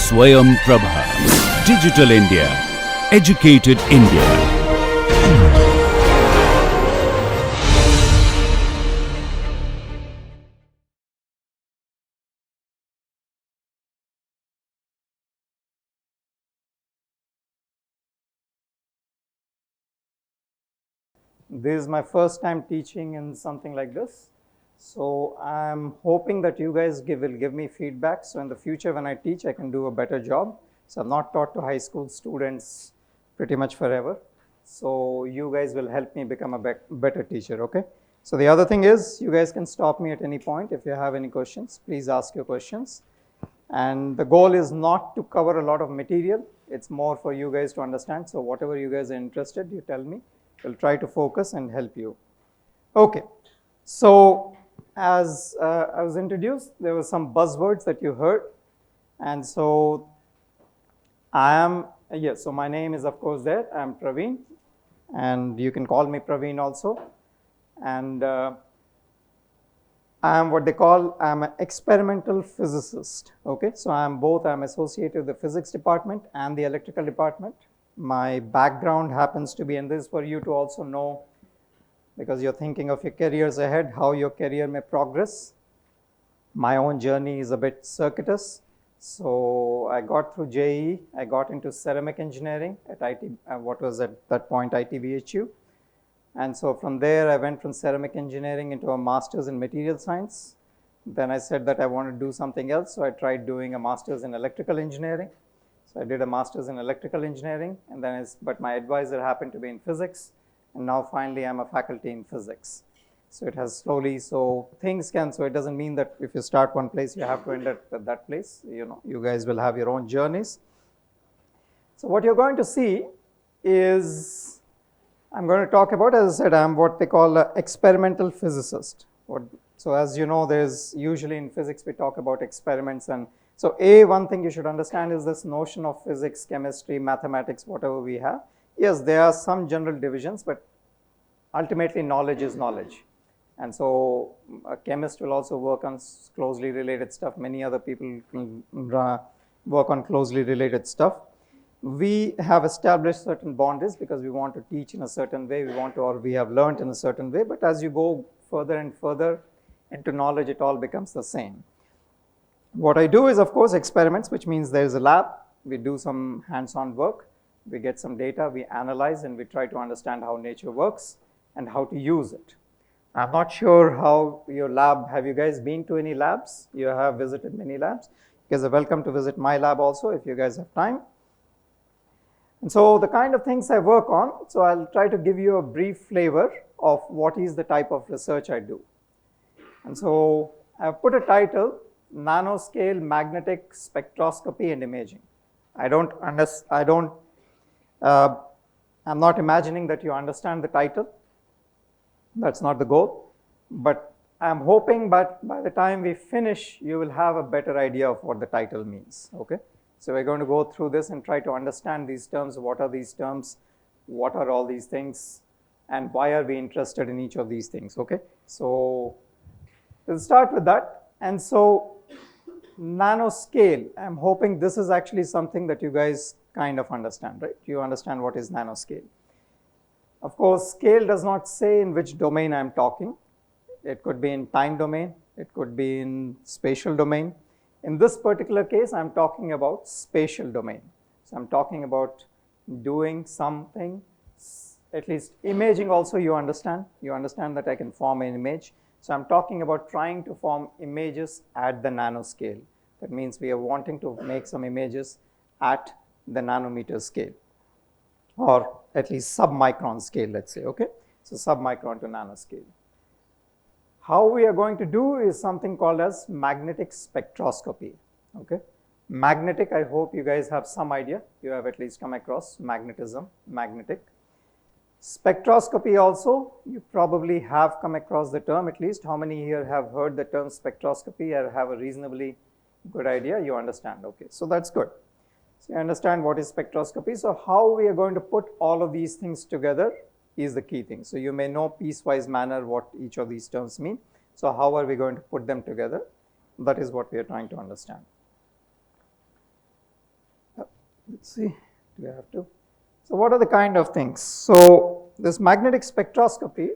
Swayam Prabha. Digital India. Educated India. This is my first time teaching in something like this. So I'm hoping that you guys will give me feedback. So in the future when I teach, I can do a better job. So I've not taught to high school students pretty much forever. So you guys will help me become a better teacher, okay? So the other thing is, you guys can stop me at any point. If you have any questions, please ask your questions. And the goal is not to cover a lot of material. It's more for you guys to understand. So whatever you guys are interested, you tell me. We'll try to focus and help you. Okay, so as I was introduced, there were some buzzwords that you heard. And so so my name is of course there. I'm Praveen, and you can call me Praveen also. And I'm I'm an experimental physicist. Okay, so I'm associated with the physics department and the electrical department. My background happens to be in this for you to also know, because you're thinking of your careers ahead, how your career may progress. My own journey is a bit circuitous. So I got through JEE, I got into ceramic engineering at what was at that point ITBHU. And so from there, I went from ceramic engineering into a master's in material science. Then I said that I want to do something else. So I tried doing a master's in electrical engineering. So I did a master's in electrical engineering, and then but my advisor happened to be in physics, and now finally I'm a faculty in physics. So it has slowly, so it doesn't mean that if you start one place, you have to end at that place. You guys will have your own journeys. So what you're going to see is, I'm going to talk about, as I said, I'm what they call an experimental physicist. So as you know, there's usually in physics, we talk about experiments. And so one thing you should understand is this notion of physics, chemistry, mathematics, whatever we have. Yes, there are some general divisions, but ultimately knowledge is knowledge. And so a chemist will also work on closely related stuff. Many other people work on closely related stuff. We have established certain boundaries because we want to teach in a certain way. We have learned in a certain way. But as you go further and further into knowledge, it all becomes the same. What I do is, of course, experiments, which means there is a lab. We do some hands-on work. We get some data, we analyze, and we try to understand how nature works and how to use it. I'm not sure how your lab, have you guys been to any labs? You have visited many labs. You guys are welcome to visit my lab also if you guys have time. And so the kind of things I work on, so I'll try to give you a brief flavor of what is the type of research I do. And so I've put a title, Nanoscale Magnetic Spectroscopy and Imaging. I'm not imagining that you understand the title. That's not the goal. But I'm hoping that by the time we finish, you will have a better idea of what the title means. Okay? So we're going to go through this and try to understand these terms. What are these terms? What are all these things? And why are we interested in each of these things? Okay? So we'll start with that. And so nanoscale, I'm hoping this is actually something that you guys kind of understand, right? You understand what is nanoscale. Of course, scale does not say in which domain I'm talking. It could be in time domain. It could be in spatial domain. In this particular case, I'm talking about spatial domain. So I'm talking about doing something, at least imaging also you understand. You understand that I can form an image. So I'm talking about trying to form images at the nanoscale. That means we are wanting to make some images at the nanometer scale, or at least submicron scale, let's say, okay? So submicron to nanoscale. How we are going to do is something called as magnetic spectroscopy, okay? Magnetic, I hope you guys have some idea. You have at least come across magnetism, magnetic. Spectroscopy also, you probably have come across the term, at least. How many here have heard the term spectroscopy or have a reasonably good idea? You understand, okay, so that's good. So you understand what is spectroscopy. So how we are going to put all of these things together is the key thing. So you may know piecewise manner what each of these terms mean. So how are we going to put them together? That is what we are trying to understand. let's see, do we have to? So what are the kind of things? So this magnetic spectroscopy,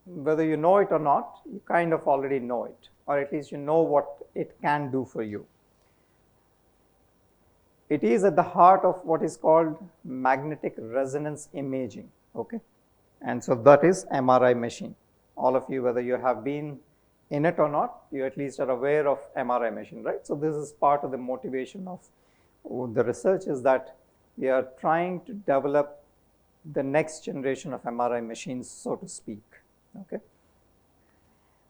whether you know it or not, you kind of already know it, or at least you know what it can do for you. It is at the heart of what is called magnetic resonance imaging, okay? And so that is MRI machine. All of you, whether you have been in it or not, you at least are aware of MRI machine, right? So this is part of the motivation of the research, is that we are trying to develop the next generation of MRI machines, so to speak, okay?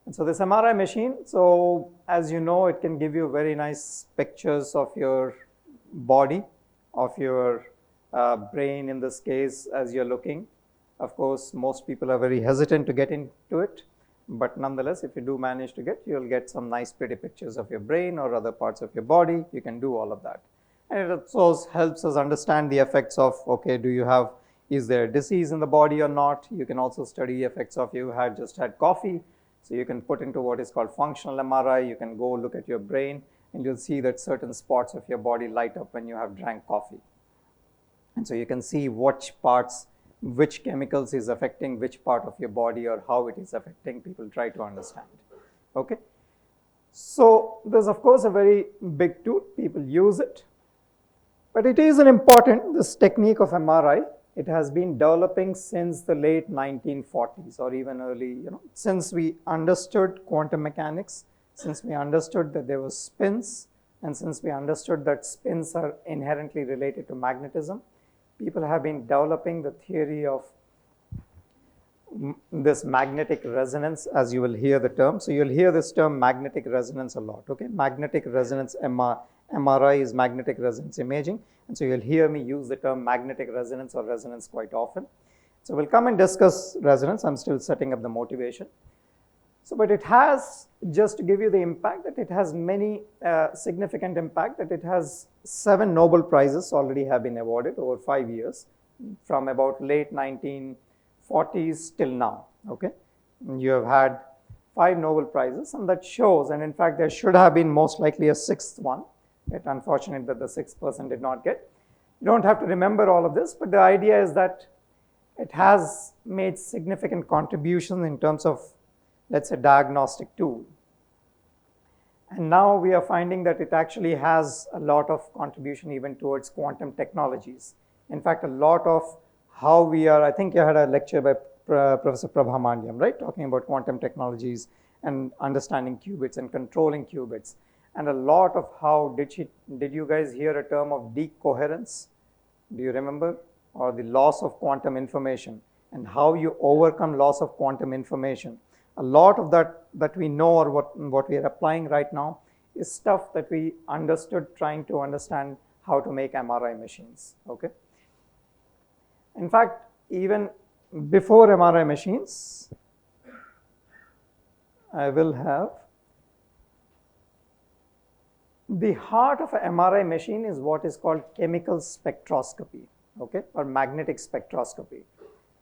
And so this MRI machine, so as you know, it can give you very nice pictures of your body, of your brain in this case, as you're looking. Of course, most people are very hesitant to get into it, but nonetheless, if you do manage to get, you'll get some nice pretty pictures of your brain or other parts of your body. You can do all of that. And it also helps us understand the effects of, okay, is there a disease in the body or not? You can also study effects of you had just had coffee. So you can put into what is called functional MRI. You can go look at your brain, and you'll see that certain spots of your body light up when you have drank coffee. And so you can see which chemicals is affecting which part of your body, or how it is affecting. People try to understand, okay? So there's of course a very big tool, people use it, but it is this technique of MRI, it has been developing since the late 1940s or even early, since we understood quantum mechanics, since we understood that there were spins, and since we understood that spins are inherently related to magnetism, people have been developing the theory of this magnetic resonance, as you will hear the term. So you'll hear this term magnetic resonance a lot, okay? Magnetic resonance, MRI is magnetic resonance imaging, and so you'll hear me use the term magnetic resonance or resonance quite often. So we'll come and discuss resonance. I'm still setting up the motivation. So, but it has, just to give you the impact, that it has many significant impact, that it has 7 Nobel Prizes already have been awarded over 5 years, from about late 1940s till now, okay? You have had 5 Nobel Prizes, and that shows, and in fact there should have been most likely a 6th one. It's unfortunate that the 6th person did not get. You don't have to remember all of this, but the idea is that it has made significant contributions in terms of, let's say, diagnostic tool. And now we are finding that it actually has a lot of contribution even towards quantum technologies. In fact, a lot of how we are, I think you had a lecture by Professor Prabha, right? Talking about quantum technologies and understanding qubits and controlling qubits. And a lot of how, did you guys hear a term of decoherence? Do you remember? Or the loss of quantum information, and how you overcome loss of quantum information. A lot of that we know, or what we are applying right now, is stuff that we understood trying to understand how to make MRI machines, okay? In fact, even before MRI machines, I will have the heart of an MRI machine is what is called chemical spectroscopy, okay, or magnetic spectroscopy.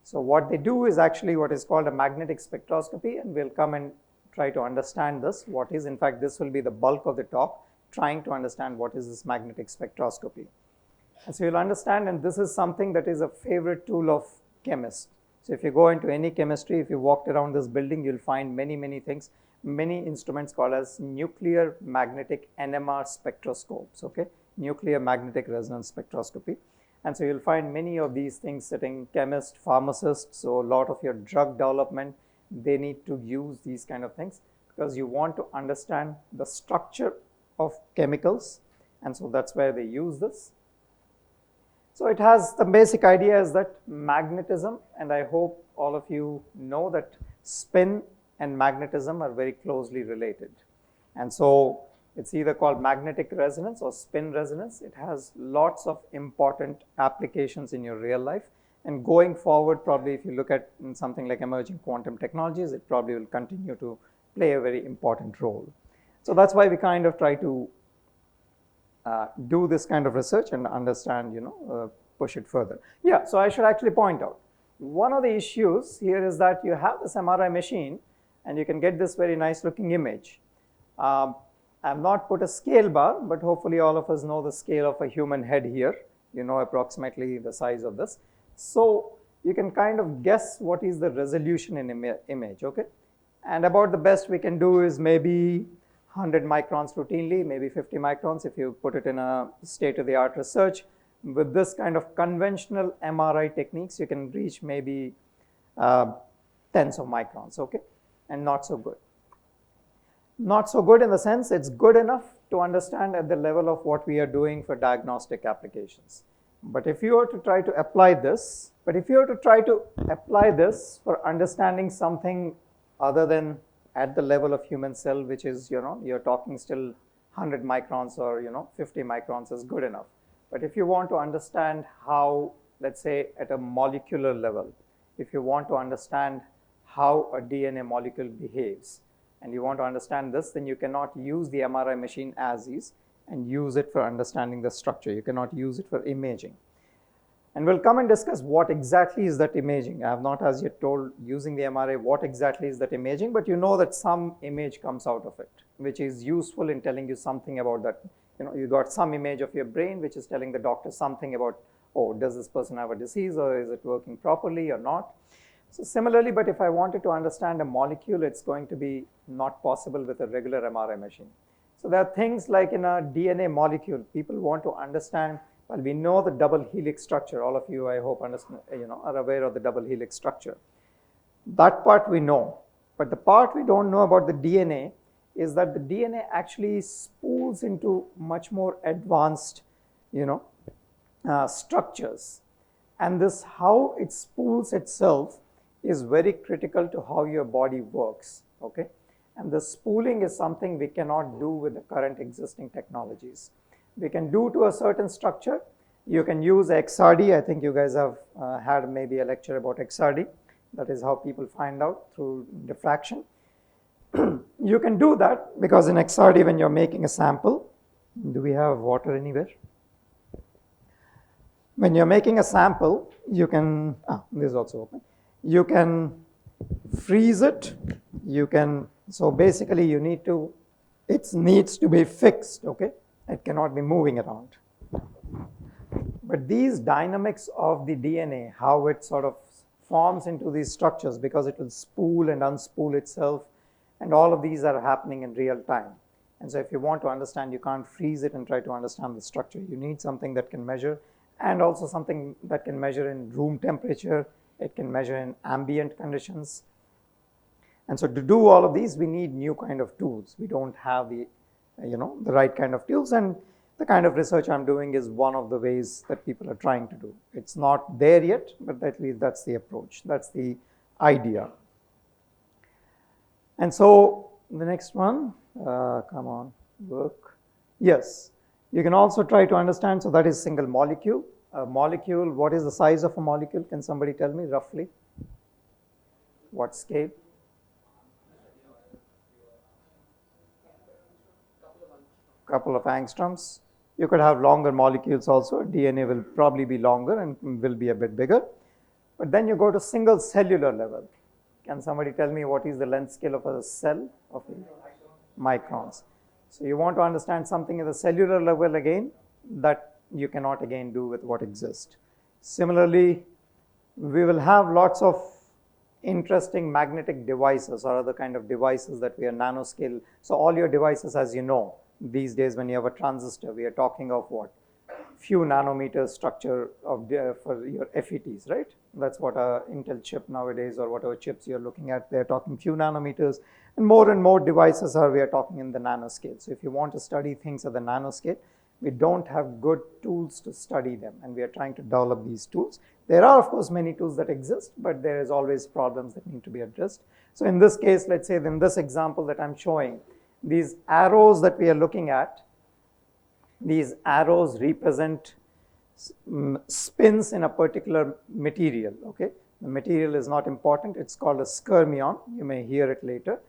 So what they do is actually what is called a magnetic spectroscopy, and we'll come and try to understand this. What is, in fact, this will be the bulk of the talk, trying to understand what is this magnetic spectroscopy. And so you'll understand, and this is something that is a favorite tool of chemists. So if you go into any chemistry, if you walked around this building, you'll find many things, many instruments called as nuclear magnetic NMR spectroscopes, okay, nuclear magnetic resonance spectroscopy. And so you'll find many of these things sitting, chemists, pharmacists. So a lot of your drug development, they need to use these kind of things, because you want to understand the structure of chemicals, and so that's where they use this. So it has, the basic idea is that magnetism, and I hope all of you know that spin and magnetism are very closely related. And so it's either called magnetic resonance or spin resonance. It has lots of important applications in your real life. And going forward, probably if you look at something like emerging quantum technologies, it probably will continue to play a very important role. So that's why we kind of try to do this kind of research and understand, push it further. Yeah, so I should actually point out, one of the issues here is that you have this MRI machine and you can get this very nice looking image. I have not put a scale bar, but hopefully all of us know the scale of a human head here. You know approximately the size of this. So you can kind of guess what is the resolution in image, okay? And about the best we can do is maybe 100 microns routinely, maybe 50 microns if you put it in a state-of-the-art research. With this kind of conventional MRI techniques, you can reach maybe tens of microns, okay? And not so good. Not so good in the sense it's good enough to understand at the level of what we are doing for diagnostic applications. But if you were to try to apply this, for understanding something other than at the level of human cell, which is, you know, you're talking still 100 microns or, you know, 50 microns is good enough. But if you want to understand how, let's say at a molecular level, if you want to understand how a DNA molecule behaves, and you want to understand this, then you cannot use the MRI machine as is and use it for understanding the structure. You cannot use it for imaging. And we'll come and discuss what exactly is that imaging. I have not as yet told using the MRI what exactly is that imaging, but you know that some image comes out of it, which is useful in telling you something about that. You know, you got some image of your brain, which is telling the doctor something about, oh, does this person have a disease or is it working properly or not? So similarly, but if I wanted to understand a molecule, it's going to be not possible with a regular MRI machine. So there are things like in a DNA molecule, people want to understand, well, we know the double helix structure. All of you, I hope, understand, you know, are aware of the double helix structure. That part we know, but the part we don't know about the DNA is that the DNA actually spools into much more advanced, you know, structures. And this, how it spools itself, is very critical to how your body works, okay? And the spooling is something we cannot do with the current existing technologies. We can do to a certain structure. You can use XRD. I think you guys have had maybe a lecture about XRD. That is how people find out through diffraction. You can do that because in XRD, when you're making a sample, do we have water anywhere? When you're making a sample, you can, this is also open. You can freeze it, you can, so basically you need to, it needs to be fixed, okay? It cannot be moving around. But these dynamics of the DNA, how it sort of forms into these structures, because it will spool and unspool itself, and all of these are happening in real time. And so if you want to understand, you can't freeze it and try to understand the structure. You need something that can measure, and also something that can measure in room temperature. It can measure in ambient conditions. And so to do all of these, we need new kind of tools. We don't have the, you know, the right kind of tools, and the kind of research I'm doing is one of the ways that people are trying to do. It's not there yet, but at least that's the approach. That's the idea. And so the next one, come on, work. Yes, you can also try to understand, so that is single molecule. A molecule, what is the size of a molecule? Can somebody tell me roughly? What scale? Couple of angstroms. You could have longer molecules also. DNA will probably be longer and will be a bit bigger. But then you go to single cellular level. Can somebody tell me what is the length scale of a cell? Of microns. So you want to understand something at the cellular level again, that you cannot again do with what exists. Similarly, we will have lots of interesting magnetic devices or other kind of devices that we are nanoscale. So all your devices, as you know, these days when you have a transistor, we are talking of what? Few nanometers structure of for your FETs, right? That's what a Intel chip nowadays, or whatever chips you're looking at, they're talking few nanometers, and more devices we are talking in the nanoscale. So if you want to study things at the nanoscale, we don't have good tools to study them, and we are trying to develop these tools. There are, of course, many tools that exist, but there is always problems that need to be addressed. So in this case, let's say in this example that I'm showing, these arrows that we are looking at, these arrows represent spins in a particular material, okay? The material is not important. It's called a skyrmion. You may hear it later.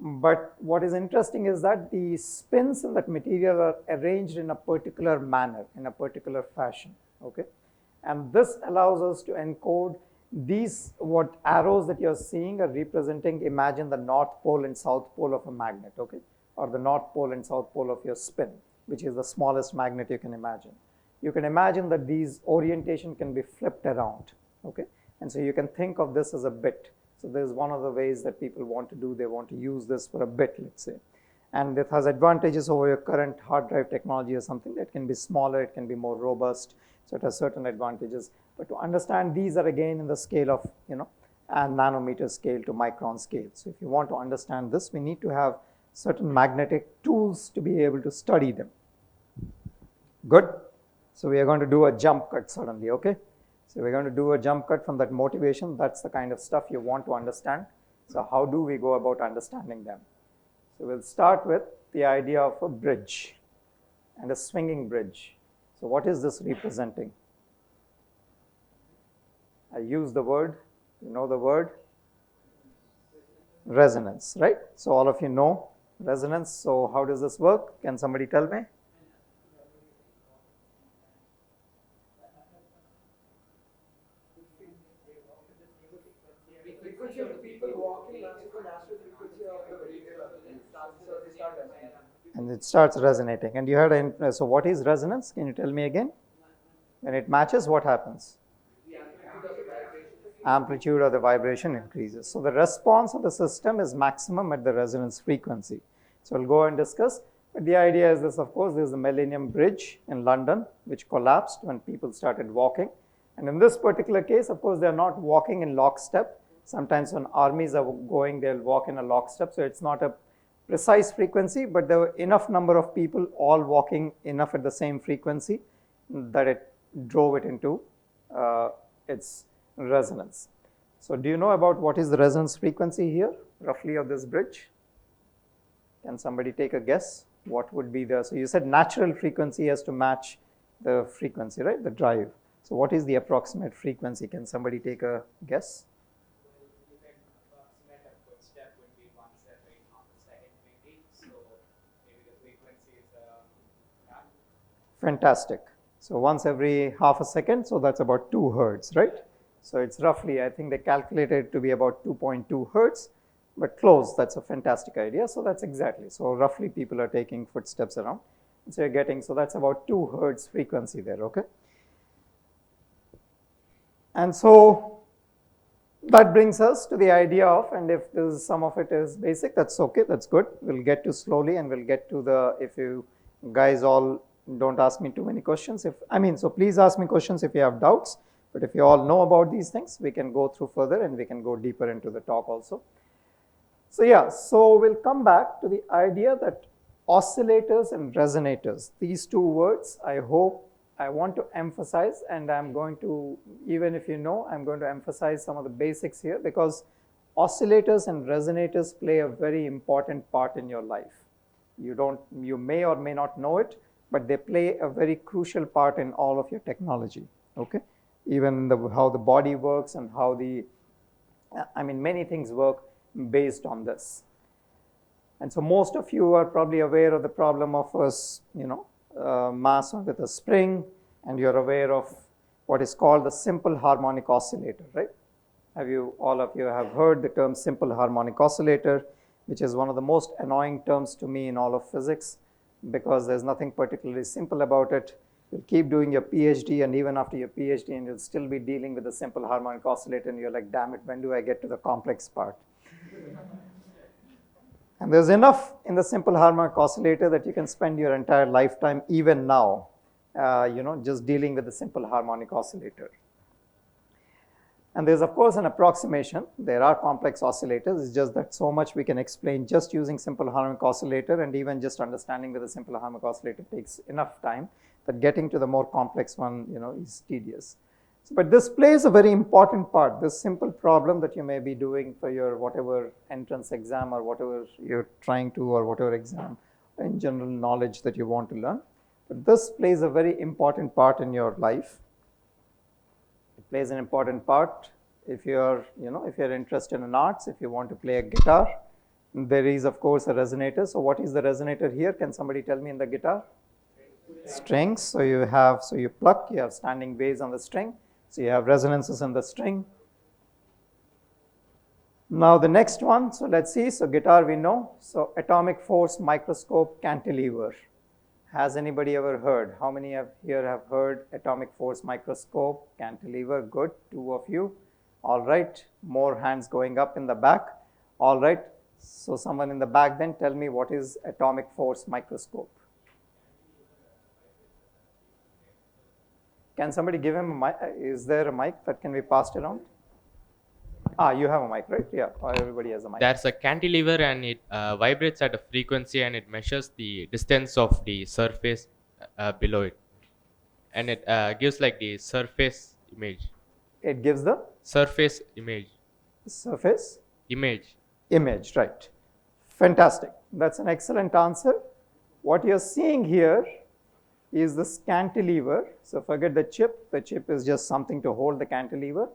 But what is interesting is that the spins in that material are arranged in a particular manner, in a particular fashion, okay? And this allows us to encode these, what arrows that you're seeing are representing, imagine the north pole and south pole of a magnet, okay? or the north pole and south pole of your spin, which is the smallest magnet you can imagine. You can imagine that these orientation can be flipped around, okay? And so you can think of this as a bit. So there's one of the ways that people want to do, they want to use this for a bit, let's say. And it has advantages over your current hard drive technology or something. That can be smaller, it can be more robust, so it has certain advantages. But to understand, these are again in the scale of, a nanometer scale to micron scale. So if you want to understand this, we need to have certain magnetic tools to be able to study them. Good? So we are going to do a jump cut suddenly, okay? So we're going to do a jump cut from that motivation. That's the kind of stuff you want to understand. So how do we go about understanding them? So we'll start with the idea of a bridge and a swinging bridge. So what is this representing? I use the word, you know the word? Resonance, right? So all of you know resonance. So how does this work? Can somebody tell me? And it starts resonating. And you heard, so what is resonance? Can you tell me again? When it matches, what happens? Amplitude of the vibration increases. So the response of the system is maximum at the resonance frequency. So we'll go and discuss. But the idea is this, of course, there's the Millennium Bridge in London, which collapsed when people started walking. And in this particular case, of course, they're not walking in lockstep. Sometimes when armies are going, they'll walk in a lockstep. So it's not a precise frequency, but there were enough number of people all walking enough at the same frequency that it drove it into its resonance. So do you know about what is the resonance frequency here, roughly, of this bridge? Can somebody take a guess? What would be the, so you said natural frequency has to match the frequency, right, the drive. So what is the approximate frequency? Can somebody take a guess? Fantastic. So once every half a second, so that's about 2 hertz, right? So it's roughly, I think they calculated it to be about 2.2 hertz, but close, that's a fantastic idea. So that's exactly, so roughly people are taking footsteps around. So you're getting, so that's about 2 hertz frequency there, okay? And so that brings us to the idea of, and if this, some of it is basic, that's okay, that's good. We'll get to slowly and we'll get to the, if you guys all don't ask me too many questions. So please ask me questions if you have doubts. But if you all know about these things, we can go through further and we can go deeper into the talk also. So yeah, so we'll come back to the idea that oscillators and resonators, these two words, I hope I want to emphasize, and I'm going to, even if you know, I'm going to emphasize some of the basics here, because oscillators and resonators play a very important part in your life. You may or may not know it, but they play a very crucial part in all of your technology, okay? Even how the body works and how many things work based on this. And so most of you are probably aware of the problem of mass with a spring, and you're aware of what is called the simple harmonic oscillator, right? All of you have heard the term simple harmonic oscillator, which is one of the most annoying terms to me in all of physics, because there's nothing particularly simple about it. You'll keep doing your PhD, and even after your PhD, and you'll still be dealing with the simple harmonic oscillator, and you're like, damn it, when do I get to the complex part? And there's enough in the simple harmonic oscillator that you can spend your entire lifetime, even now, just dealing with the simple harmonic oscillator. And there's, of course, an approximation. There are complex oscillators. It's just that so much we can explain just using simple harmonic oscillator, and even just understanding with a simple harmonic oscillator takes enough time that getting to the more complex one, is tedious. So, but this plays a very important part, this simple problem that you may be doing for your whatever entrance exam or whatever you're trying to, or whatever exam in general knowledge that you want to learn. But this plays a very important part in your life. It plays an important part if you're, if you're interested in arts, if you want to play a guitar. There is, of course, a resonator. So what is the resonator here? Can somebody tell me in the guitar? Strings. So you pluck, you have standing waves on the string. So you have resonances in the string. Now the next one, so let's see, so guitar we know, so atomic force microscope cantilever. Has anybody ever heard? How many here have heard atomic force microscope cantilever? Good, 2 of you. All right, more hands going up in the back. All right, so someone in the back then, tell me what is atomic force microscope. Can somebody give him a mic? Is there a mic that can be passed around? Ah, you have a mic, right? Yeah, everybody has a mic. There's a cantilever and it vibrates at a frequency and it measures the distance of the surface below it. And it gives like the surface image. It gives the Surface image. surface Image. image, right. Fantastic. That's an excellent answer. What you're seeing here is this cantilever. So forget the chip. The chip is just something to hold the cantilever.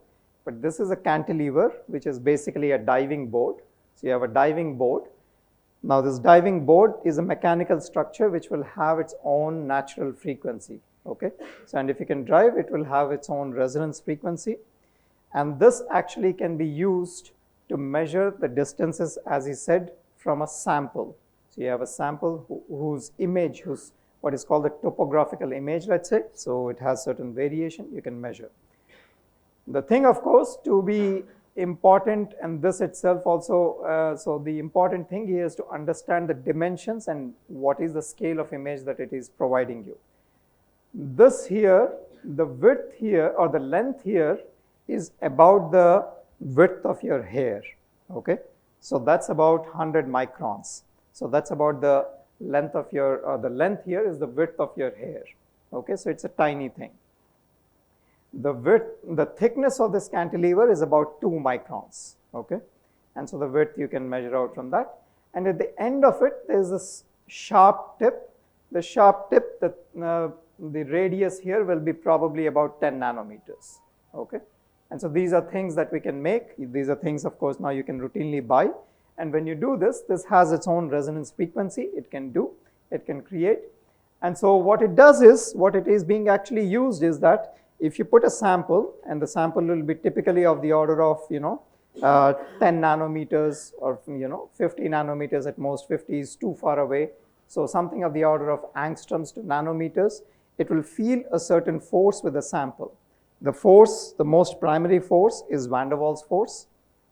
But this is a cantilever, which is basically a diving board. So you have a diving board. Now this diving board is a mechanical structure which will have its own natural frequency. Okay. So and if you can drive, it will have its own resonance frequency. And this actually can be used to measure the distances, as he said, from a sample. So you have a sample whose image, whose what is called the topographical image, let's say. So it has certain variation you can measure. The thing, of course, to be important, and this itself also, so the important thing here is to understand the dimensions and what is the scale of image that it is providing you. This here, the width here or the length here is about the width of your hair, okay? So that's about 100 microns. So that's about the length of your, the length here is the width of your hair, okay? So it's a tiny thing. The width, the thickness of this cantilever is about 2 microns, okay? And so the width you can measure out from that. And at the end of it, there's this sharp tip. The sharp tip, the radius here will be probably about 10 nanometers, okay? And so these are things that we can make. These are things, of course, now you can routinely buy. And when you do this, this has its own resonance frequency. It can do, it can create. And so what it does is, what it is being actually used is that if you put a sample, and the sample will be typically of the order of, 10 nanometers or, 50 nanometers at most. 50 is too far away. So something of the order of angstroms to nanometers, it will feel a certain force with the sample. The force, the most primary force is van der Waals force,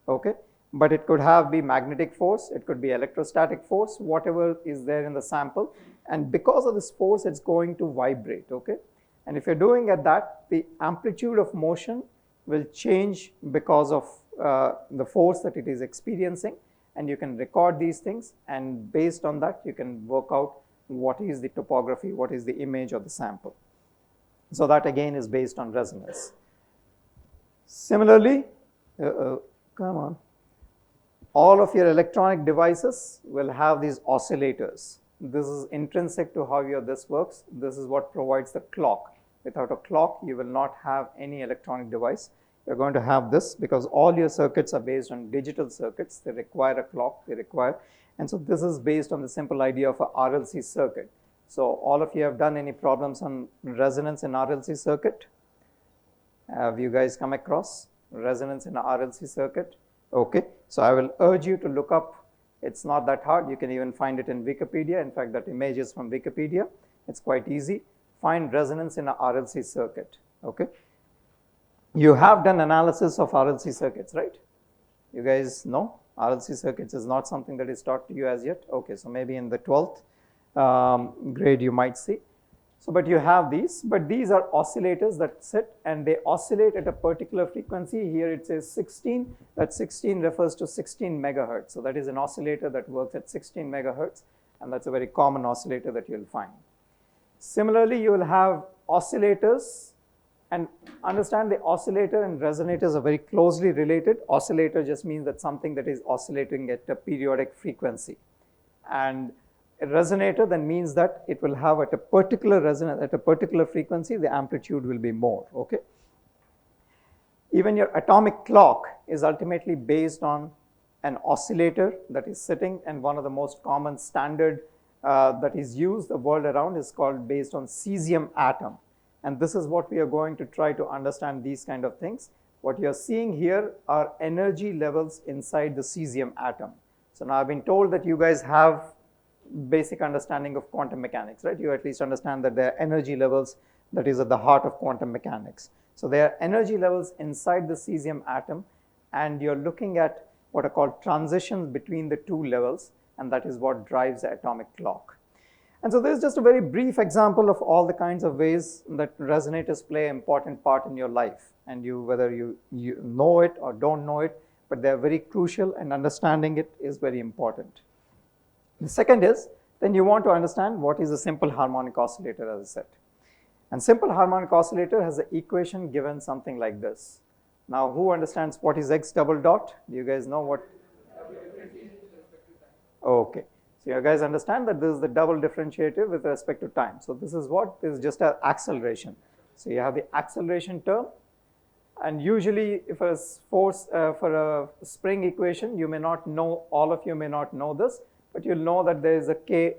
okay? But it could be magnetic force, it could be electrostatic force, whatever is there in the sample. And because of this force, it's going to vibrate, okay? And if you're doing at that, the amplitude of motion will change because of the force that it is experiencing. And you can record these things, and based on that, you can work out what is the topography, what is the image of the sample. So that again is based on resonance. Similarly, come on, all of your electronic devices will have these oscillators. This is intrinsic to how this works. This is what provides the clock. Without a clock, you will not have any electronic device. You're going to have this because all your circuits are based on digital circuits. They require a clock, and so this is based on the simple idea of a RLC circuit. So all of you have done any problems on resonance in RLC circuit? Have you guys come across resonance in a RLC circuit? Okay, so I will urge you to look up. It's not that hard. You can even find it in Wikipedia. In fact, that image is from Wikipedia. It's quite easy. Find resonance in a RLC circuit, okay? You have done analysis of RLC circuits, right? You guys know RLC circuits is not something that is taught to you as yet. Okay, so maybe in the 12th grade you might see. So, but you have these, but these are oscillators that sit and they oscillate at a particular frequency. Here it says 16, that 16 refers to 16 megahertz. So that is an oscillator that works at 16 megahertz, and that's a very common oscillator that you'll find. Similarly, you will have oscillators, and understand the oscillator and resonators are very closely related. Oscillator just means that something that is oscillating at a periodic frequency, and a resonator then means that it will have at a particular resonance, at a particular frequency, the amplitude will be more, okay? Even your atomic clock is ultimately based on an oscillator that is sitting, and one of the most common standard that is used the world around is called based on cesium atom. And this is what we are going to try to understand these kind of things. What you're seeing here are energy levels inside the cesium atom. So now I've been told that you guys have basic understanding of quantum mechanics, right? You at least understand that there are energy levels that is at the heart of quantum mechanics. So there are energy levels inside the cesium atom, and you're looking at what are called transitions between the two levels, and that is what drives the atomic clock. And so this is just a very brief example of all the kinds of ways that resonators play an important part in your life, and whether you know it or don't know it, but they're very crucial, and understanding it is very important. The second is, then you want to understand what is a simple harmonic oscillator, as I said. And simple harmonic oscillator has an equation given something like this. Now, who understands what is x double dot? Do you guys know what? Okay. So you guys understand that this is the double differentiator with respect to time. So this is what? This is just an acceleration. So you have the acceleration term, and usually if a force for a spring equation, you may not know, all of you may not know this, but you'll know that there is a k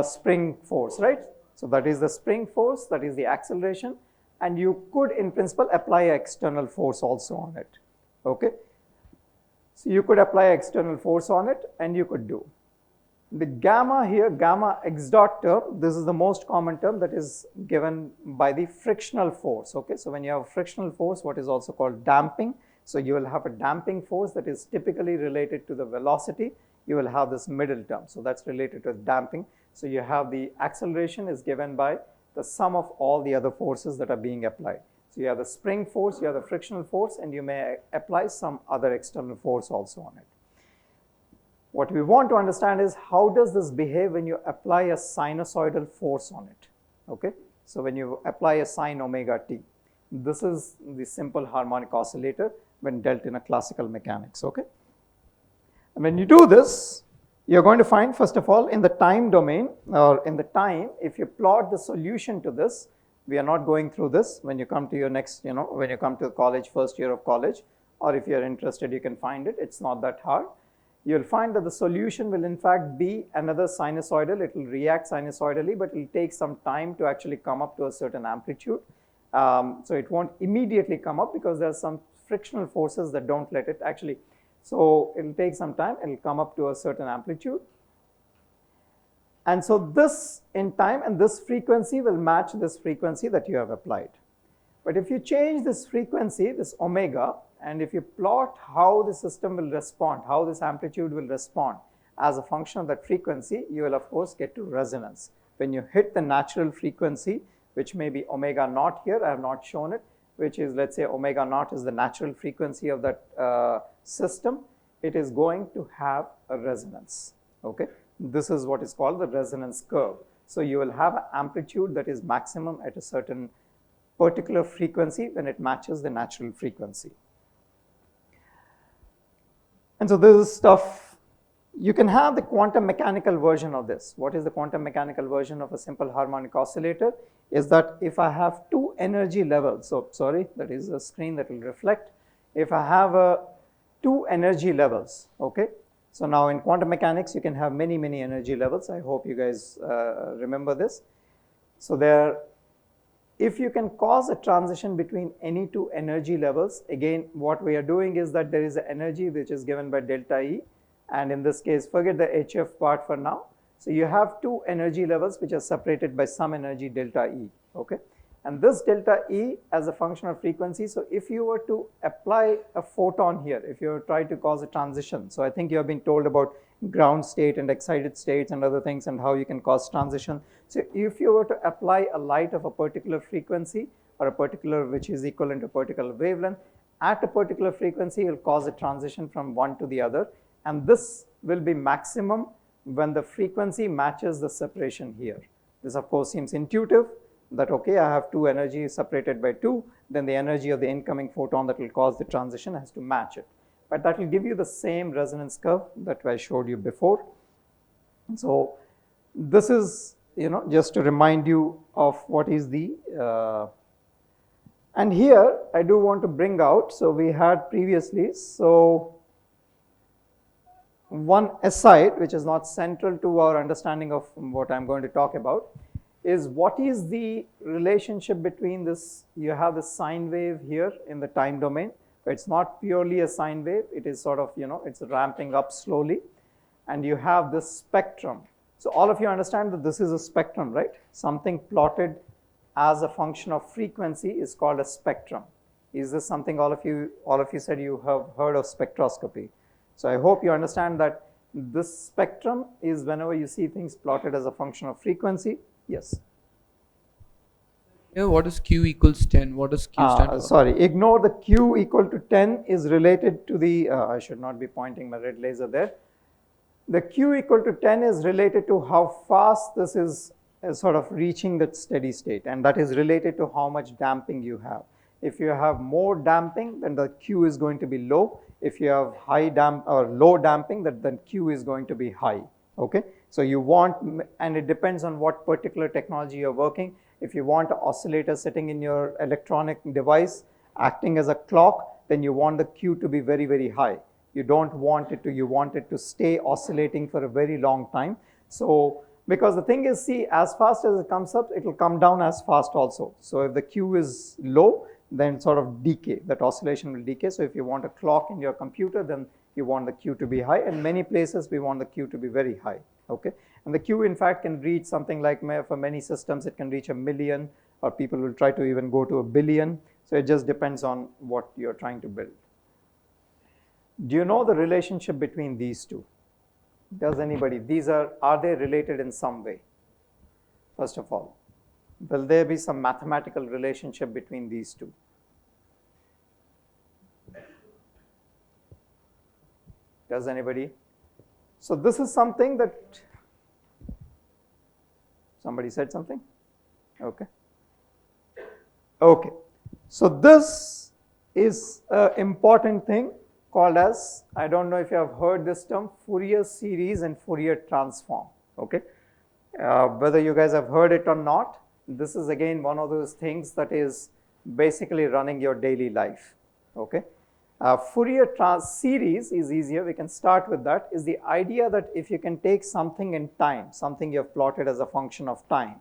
spring force, right? So that is the spring force, that is the acceleration, and you could in principle apply an external force also on it, okay? So you could apply external force on it, and you could do. The gamma here, gamma x dot term, this is the most common term that is given by the frictional force, okay? So when you have frictional force, what is also called damping, so you will have a damping force that is typically related to the velocity. You will have this middle term, so that's related to damping. So you have the acceleration is given by the sum of all the other forces that are being applied. So you have the spring force, you have the frictional force, and you may apply some other external force also on it. What we want to understand is how does this behave when you apply a sinusoidal force on it, okay? So when you apply a sine omega t, this is the simple harmonic oscillator when dealt in a classical mechanics, okay? And when you do this, you're going to find, first of all, in the time domain, or in the time, if you plot the solution to this, we are not going through this. When you come to your next, when you come to college, first year of college, or if you're interested, you can find it. It's not that hard. You'll find that the solution will in fact be another sinusoidal. It will react sinusoidally, but it will take some time to actually come up to a certain amplitude. So it won't immediately come up because there are some frictional forces that don't let it actually. So it will take some time, it will come up to a certain amplitude. And so this in time and this frequency will match this frequency that you have applied. But if you change this frequency, this omega, and if you plot how the system will respond, how this amplitude will respond as a function of that frequency, you will of course get to resonance. When you hit the natural frequency, which may be omega naught here, I have not shown it, which is, let's say, omega naught is the natural frequency of that system, it is going to have a resonance, okay? This is what is called the resonance curve. So you will have an amplitude that is maximum at a certain particular frequency when it matches the natural frequency. And so this is stuff, you can have the quantum mechanical version of this. What is the quantum mechanical version of a simple harmonic oscillator? Is that if I have two energy levels, so sorry, that is a screen that will reflect. If I have two energy levels, okay? So now in quantum mechanics, you can have many, many energy levels. I hope you guys remember this. So there, if you can cause a transition between any two energy levels, again, what we are doing is that there is an energy which is given by delta E, and in this case, forget the HF part for now. So you have two energy levels which are separated by some energy delta E, okay? And this delta E as a function of frequency, so if you were to apply a photon here, if you try to cause a transition, so I think you have been told about ground state and excited states and other things and how you can cause transition. So if you were to apply a light of a particular frequency or a particular which is equivalent to a particular wavelength, at a particular frequency, it will cause a transition from one to the other. And this will be maximum when the frequency matches the separation here. This of course seems intuitive that, okay, I have two energies separated by two, then the energy of the incoming photon that will cause the transition has to match it. But that will give you the same resonance curve that I showed you before. So this is, just to remind you of what is the, and here I do want to bring out, so we had previously, so one aside which is not central to our understanding of what I'm going to talk about is what is the relationship between this, you have the sine wave here in the time domain, It's not purely a sine wave. It is sort of, it's ramping up slowly. And you have this spectrum. So all of you understand that this is a spectrum, right? Something plotted as a function of frequency is called a spectrum. Is this something all of you said you have heard of spectroscopy? So I hope you understand that this spectrum is whenever you see things plotted as a function of frequency. Yes. Yeah, what is q equals 10? What does q stand for? Sorry, ignore the q equal to 10 is related to the, I should not be pointing my red laser there. The q equal to 10 is related to how fast this is sort of reaching that steady state, and that is related to how much damping you have. If you have more damping, then the q is going to be low. If you have high or low damping, then q is going to be high. Okay, so you want, and it depends on what particular technology you're working. If you want an oscillator sitting in your electronic device acting as a clock, then you want the q to be very, very high. You don't want it to, you want it to stay oscillating for a very long time. So, because the thing is, see, as fast as it comes up, it will come down as fast also. So if the q is low, then sort of decay, that oscillation will decay. So if you want a clock in your computer, then you want the q to be high. In many places, we want the q to be very high, okay? And the q, in fact, can reach something like, for many systems, it can reach 1 million, or people will try to even go to 1 billion. So it just depends on what you're trying to build. Do you know the relationship between these two? Does anybody? Are they related in some way? First of all, will there be some mathematical relationship between these two? Does anybody? So this is something that, somebody said something? Okay. Okay. So this is an important thing called as, I don't know if you have heard this term, Fourier series and Fourier transform. Okay. Whether you guys have heard it or not, this is again one of those things that is basically running your daily life. Okay. Fourier series is easier. We can start with that. Is the idea that if you can take something in time, something you have plotted as a function of time,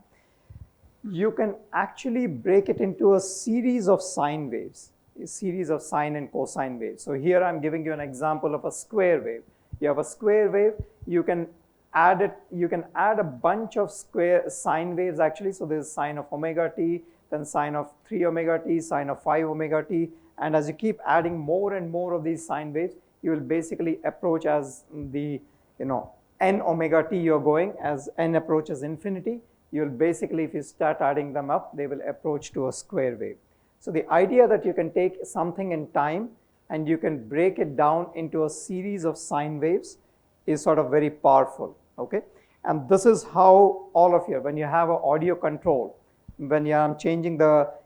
you can actually break it into a series of sine waves, a series of sine and cosine waves. So here I'm giving you an example of a square wave. You have a square wave, you can add a bunch of square sine waves actually. So there's sine of omega t, then sine of 3 omega t, sine of 5 omega t, and as you keep adding more and more of these sine waves, you will basically approach as the, n omega t you're going, as n approaches infinity, you'll basically, if you start adding them up, they will approach to a square wave. So the idea that you can take something in time and you can break it down into a series of sine waves is sort of very powerful, okay? And this is how all of you, when you have an audio control, when I'm changing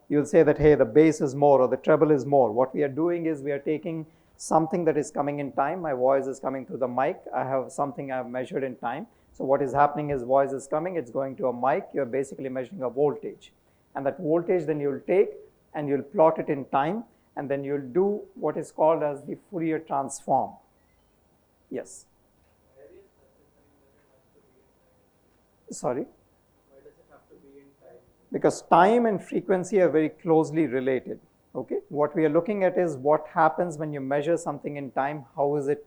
you'll say that, hey, the bass is more or the treble is more. What we are doing is we are taking something that is coming in time. My voice is coming through the mic. I have something I've measured in time. So what is happening is voice is coming, it's going to a mic. You're basically measuring a voltage. And that voltage then you'll take and you'll plot it in time, and then you'll do what is called as the Fourier transform. Yes. Sorry? Why does it have to be in time? Because time and frequency are very closely related. Okay? What we are looking at is what happens when you measure something in time, how is it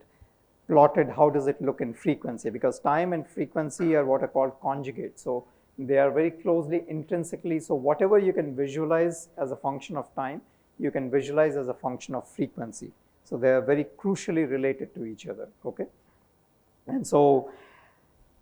plotted, how does it look in frequency? Because time and frequency are what are called conjugates. So they are very closely intrinsically, so whatever you can visualize as a function of time, you can visualize as a function of frequency. So they are very crucially related to each other, okay? And so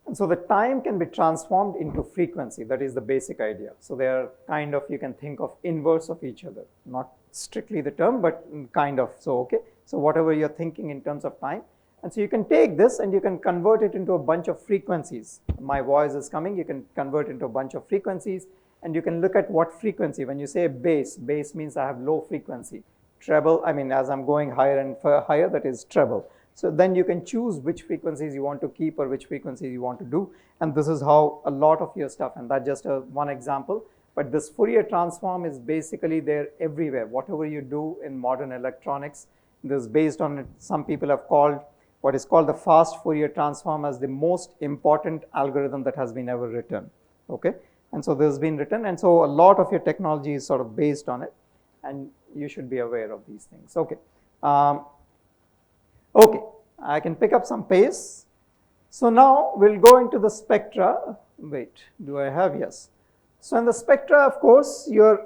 the time can be transformed into frequency. That is the basic idea. So they are kind of, you can think of inverse of each other, not strictly the term, but kind of. So, okay, so whatever you're thinking in terms of time, and so you can take this and you can convert it into a bunch of frequencies. My voice is coming, you can convert into a bunch of frequencies, and you can look at what frequency. When you say bass means I have low frequency. Treble, I mean, as I'm going higher and higher, that is treble. So then you can choose which frequencies you want to keep or which frequencies you want to do. And this is how a lot of your stuff, and that's just one example, but this Fourier transform is basically there everywhere. Whatever you do in modern electronics, this is based on it. Some people have called what is called the fast Fourier transform as the most important algorithm that has been ever written, okay? And so this has been written, and so a lot of your technology is sort of based on it, and you should be aware of these things, okay? Okay, I can pick up some pace. So now we'll go into the spectra. Wait, do I have? Yes. So in the spectra, of course, you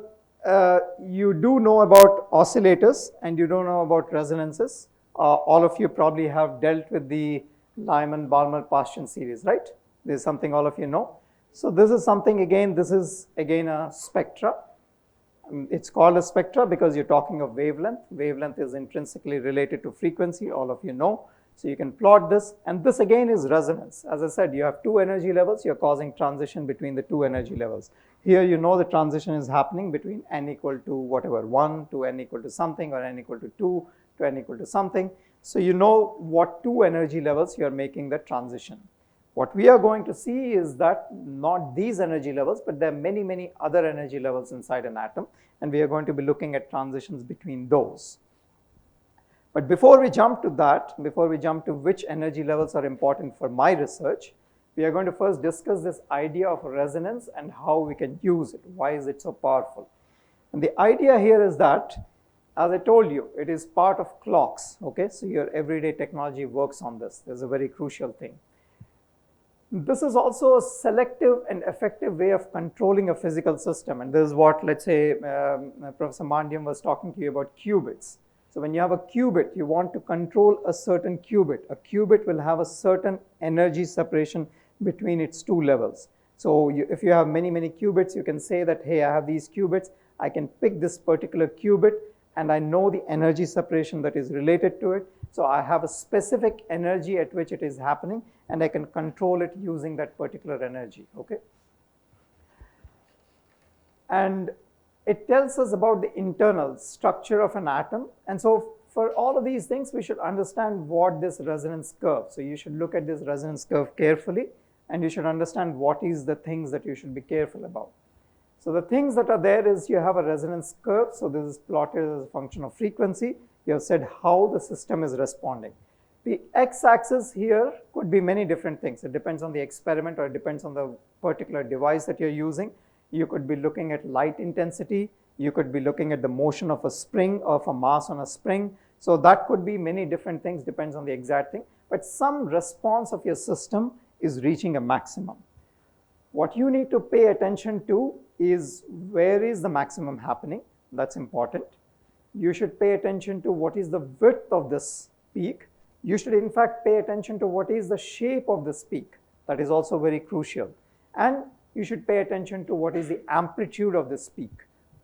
do know about oscillators and you do know about resonances. All of you probably have dealt with the Lyman-Balmer-Paschen series, right? This is something all of you know. So this is something, again, this is again a spectra. It's called a spectra because you're talking of wavelength. Wavelength is intrinsically related to frequency, all of you know. So you can plot this, and this again is resonance. As I said, you have two energy levels, you're causing transition between the two energy levels. Here you know the transition is happening between n equal to whatever, 1 to n equal to something, or n equal to 2 to n equal to something. So you know what two energy levels you're making the transition. What we are going to see is that not these energy levels, but there are many, many other energy levels inside an atom, and we are going to be looking at transitions between those. But before we jump to that, before we jump to which energy levels are important for my research, we are going to first discuss this idea of resonance and how we can use it. Why is it so powerful? And the idea here is that, as I told you, it is part of clocks, okay? So your everyday technology works on this. This is a very crucial thing. This is also a selective and effective way of controlling a physical system. And this is what, let's say, Professor Mandyam was talking to you about qubits. So when you have a qubit, you want to control a certain qubit. A qubit will have a certain energy separation between its two levels. So if you have many, many qubits, you can say that, hey, I have these qubits. I can pick this particular qubit, and I know the energy separation that is related to it. So I have a specific energy at which it is happening, and I can control it using that particular energy, okay? And it tells us about the internal structure of an atom. And so for all of these things, we should understand what this resonance curve. So you should look at this resonance curve carefully, and you should understand what is the things that you should be careful about. So the things that are there is you have a resonance curve. So this is plotted as a function of frequency. You have said how the system is responding. The x-axis here could be many different things. It depends on the experiment, or it depends on the particular device that you're using. You could be looking at light intensity. You could be looking at the motion of a spring, of a mass on a spring. So that could be many different things, depends on the exact thing. But some response of your system is reaching a maximum. What you need to pay attention to is where is the maximum happening. That's important. You should pay attention to what is the width of this peak. You should in fact pay attention to what is the shape of this peak. That is also very crucial. And you should pay attention to what is the amplitude of this peak.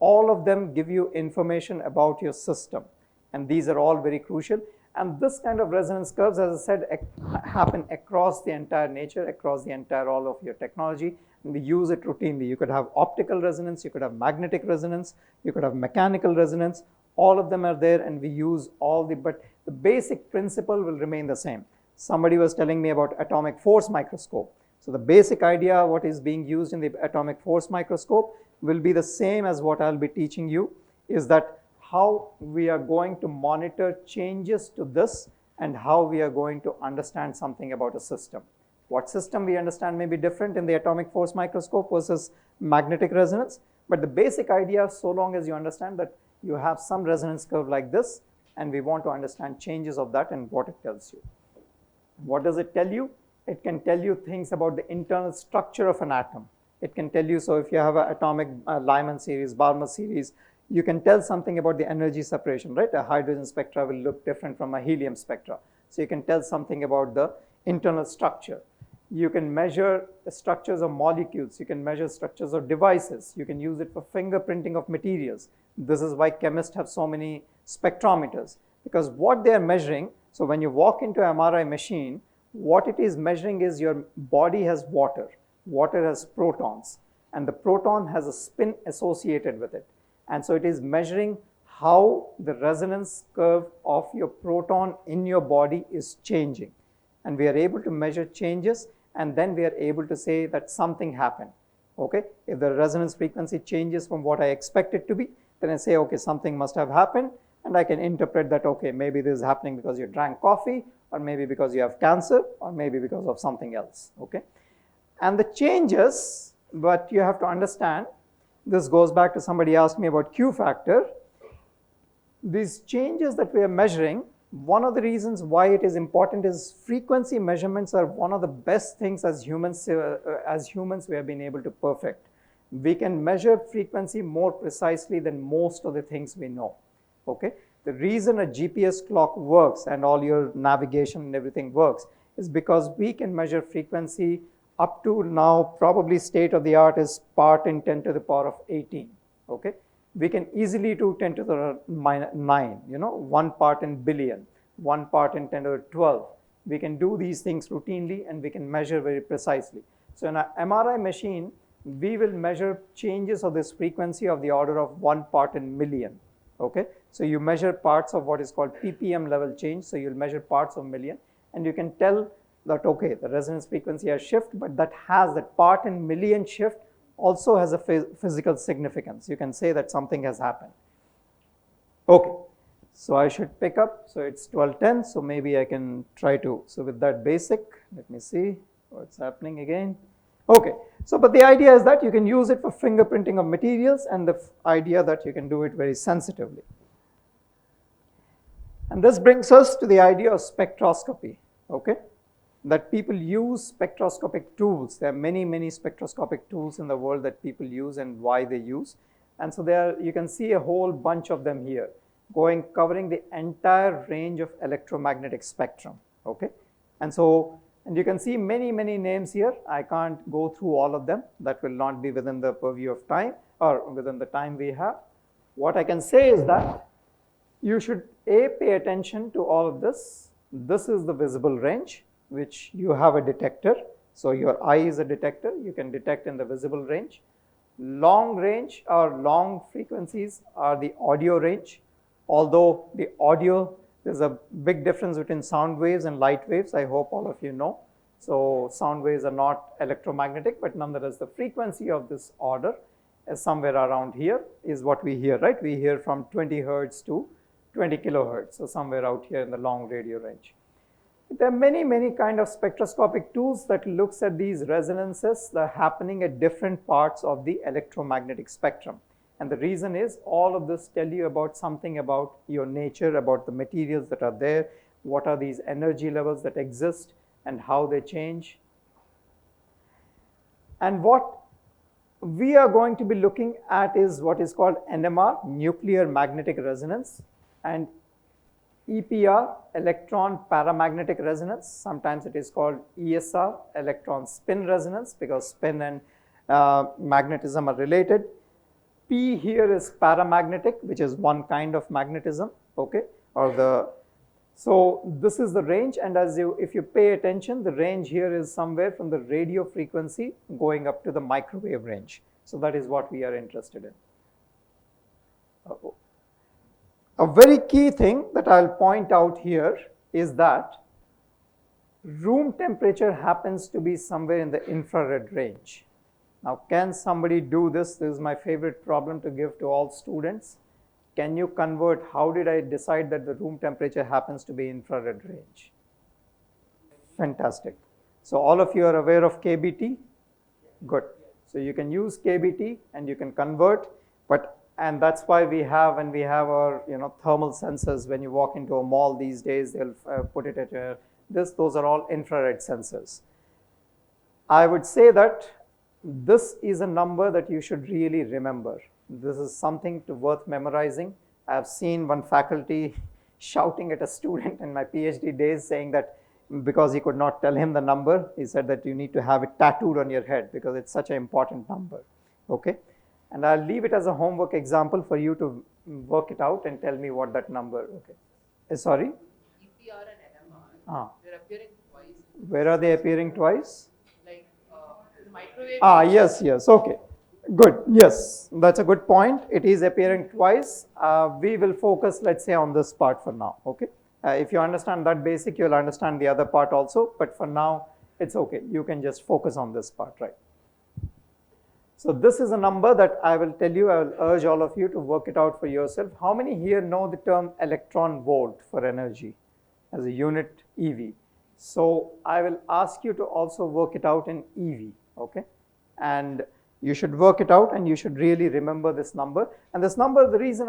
All of them give you information about your system, and these are all very crucial. And this kind of resonance curves, as I said, happen across the entire nature, across the entire all of your technology, and we use it routinely. You could have optical resonance, you could have magnetic resonance, you could have mechanical resonance. All of them are there, and we use all but the basic principle will remain the same. Somebody was telling me about atomic force microscope. So the basic idea, what is being used in the atomic force microscope, will be the same as what I'll be teaching you, is that how we are going to monitor changes to this, and how we are going to understand something about a system. What system we understand may be different in the atomic force microscope versus magnetic resonance, but the basic idea, so long as you understand that you have some resonance curve like this, and we want to understand changes of that and what it tells you. What does it tell you? It can tell you things about the internal structure of an atom. It can tell you, so if you have an atomic Lyman series, Balmer series, you can tell something about the energy separation, right? A hydrogen spectra will look different from a helium spectra. So you can tell something about the internal structure. You can measure the structures of molecules. You can measure structures of devices. You can use it for fingerprinting of materials. This is why chemists have so many spectrometers, because what they are measuring, so when you walk into an MRI machine, what it is measuring is your body has water. Water has protons, and the proton has a spin associated with it. And so it is measuring how the resonance curve of your proton in your body is changing. And we are able to measure changes, and then we are able to say that something happened. Okay, if the resonance frequency changes from what I expect it to be, then I say, okay, something must have happened, and I can interpret that, okay, maybe this is happening because you drank coffee, or maybe because you have cancer, or maybe because of something else, okay? And the changes, but you have to understand, this goes back to somebody asked me about Q factor. these changes that we are measuring, one of the reasons why it is important is frequency measurements are one of the best things as humans we have been able to perfect. We can measure frequency more precisely than most of the things we know. Okay? The reason a GPS clock works and all your navigation and everything works is because we can measure frequency up to now, probably state of the art is part in 10 to the power of 18. Okay? We can easily do 10 to the 9, 1 part in billion, 1 part in 10 to the 12. We can do these things routinely and we can measure very precisely. So in an MRI machine, we will measure changes of this frequency of the order of 1 part in million. Okay? So you measure parts of what is called ppm level change. So you'll measure parts of million and you can tell that, okay, the resonance frequency has shift, but that part in million shift also has a physical significance. You can say that something has happened. Okay, so I should pick up. So it's 12:10, so maybe I can try to. So with that basic, let me see what's happening again. Okay, so but the idea is that you can use it for fingerprinting of materials and the idea that you can do it very sensitively. And this brings us to the idea of spectroscopy, okay? That people use spectroscopic tools. There are many, many spectroscopic tools in the world that people use and why they use. And so there you can see a whole bunch of them here, covering the entire range of electromagnetic spectrum, okay? And you can see many, many names here. I can't go through all of them. That will not be within the purview of time or within the time we have. What I can say is that you should pay attention to all of this. This is the visible range, which you have a detector. So your eye is a detector. You can detect in the visible range. Long range or long frequencies are the audio range. Although the audio, there's a big difference between sound waves and light waves. I hope all of you know. So sound waves are not electromagnetic, but nonetheless the frequency of this order is somewhere around here is what we hear, right? We hear from 20 hertz to 20 kilohertz. So somewhere out here in the long radio range. There are many, many kind of spectroscopic tools that looks at these resonances that are happening at different parts of the electromagnetic spectrum. And the reason is all of this tell you about something about your nature, about the materials that are there, what are these energy levels that exist and how they change. And what we are going to be looking at is what is called NMR, nuclear magnetic resonance, and EPR, electron paramagnetic resonance. Sometimes it is called ESR, electron spin resonance, because spin and magnetism are related. P here is paramagnetic, which is one kind of magnetism, okay? So this is the range, and if you pay attention, the range here is somewhere from the radio frequency going up to the microwave range. So that is what we are interested in. A very key thing that I'll point out here is that room temperature happens to be somewhere in the infrared range. Now, can somebody do this? This is my favorite problem to give to all students. Can you convert, how did I decide that the room temperature happens to be infrared range? Fantastic. So all of you are aware of KBT? Good. So you can use KBT and you can convert, and that's why we have, when we have our thermal sensors, when you walk into a mall these days, they'll put it at those are all infrared sensors. I would say that this is a number that you should really remember. This is something worth memorizing. I've seen one faculty shouting at a student in my PhD days saying that because he could not tell him the number, he said that you need to have it tattooed on your head because it's such an important number, okay? And I'll leave it as a homework example for you to work it out and tell me what that number, okay? Sorry? EPR and NMR, they're appearing twice. Where are they appearing twice? Like the microwave. Yes, okay. Good, yes, that's a good point. It is appearing twice. We will focus, let's say, on this part for now, okay? If you understand that basic, you'll understand the other part also, but for now, it's okay. You can just focus on this part, right? So this is a number that I will tell you, I will urge all of you to work it out for yourself. How many here know the term electron volt for energy as a unit EV? So I will ask you to also work it out in EV, okay? And you should work it out and you should really remember this number. And this number, the reason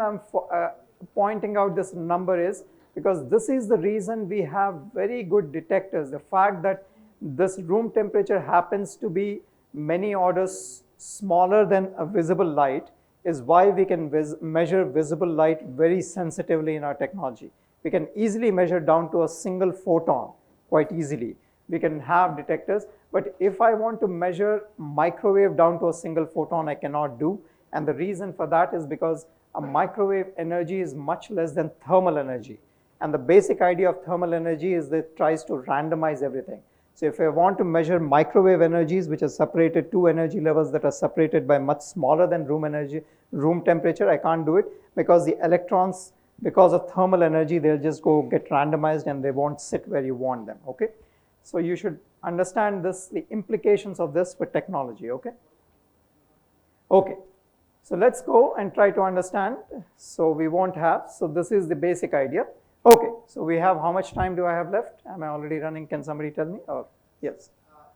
pointing out this number is because this is the reason we have very good detectors. The fact that this room temperature happens to be many orders smaller than a visible light is why we can measure visible light very sensitively in our technology. We can easily measure down to a single photon quite easily. We can have detectors, but if I want to measure microwave down to a single photon, I cannot do. And the reason for that is because a microwave energy is much less than thermal energy. And the basic idea of thermal energy is that it tries to randomize everything. So if I want to measure microwave energies, which are separated, two energy levels that are separated by much smaller than room temperature, I can't do it because the electrons, because of thermal energy, they'll just go get randomized and they won't sit where you want them, okay? So you should understand this, the implications of this for technology, okay? Okay, so let's go and try to understand. So we won't have, so this is the basic idea. Okay, so we have, how much time do I have left? Am I already running? Can somebody tell me? Oh, yes.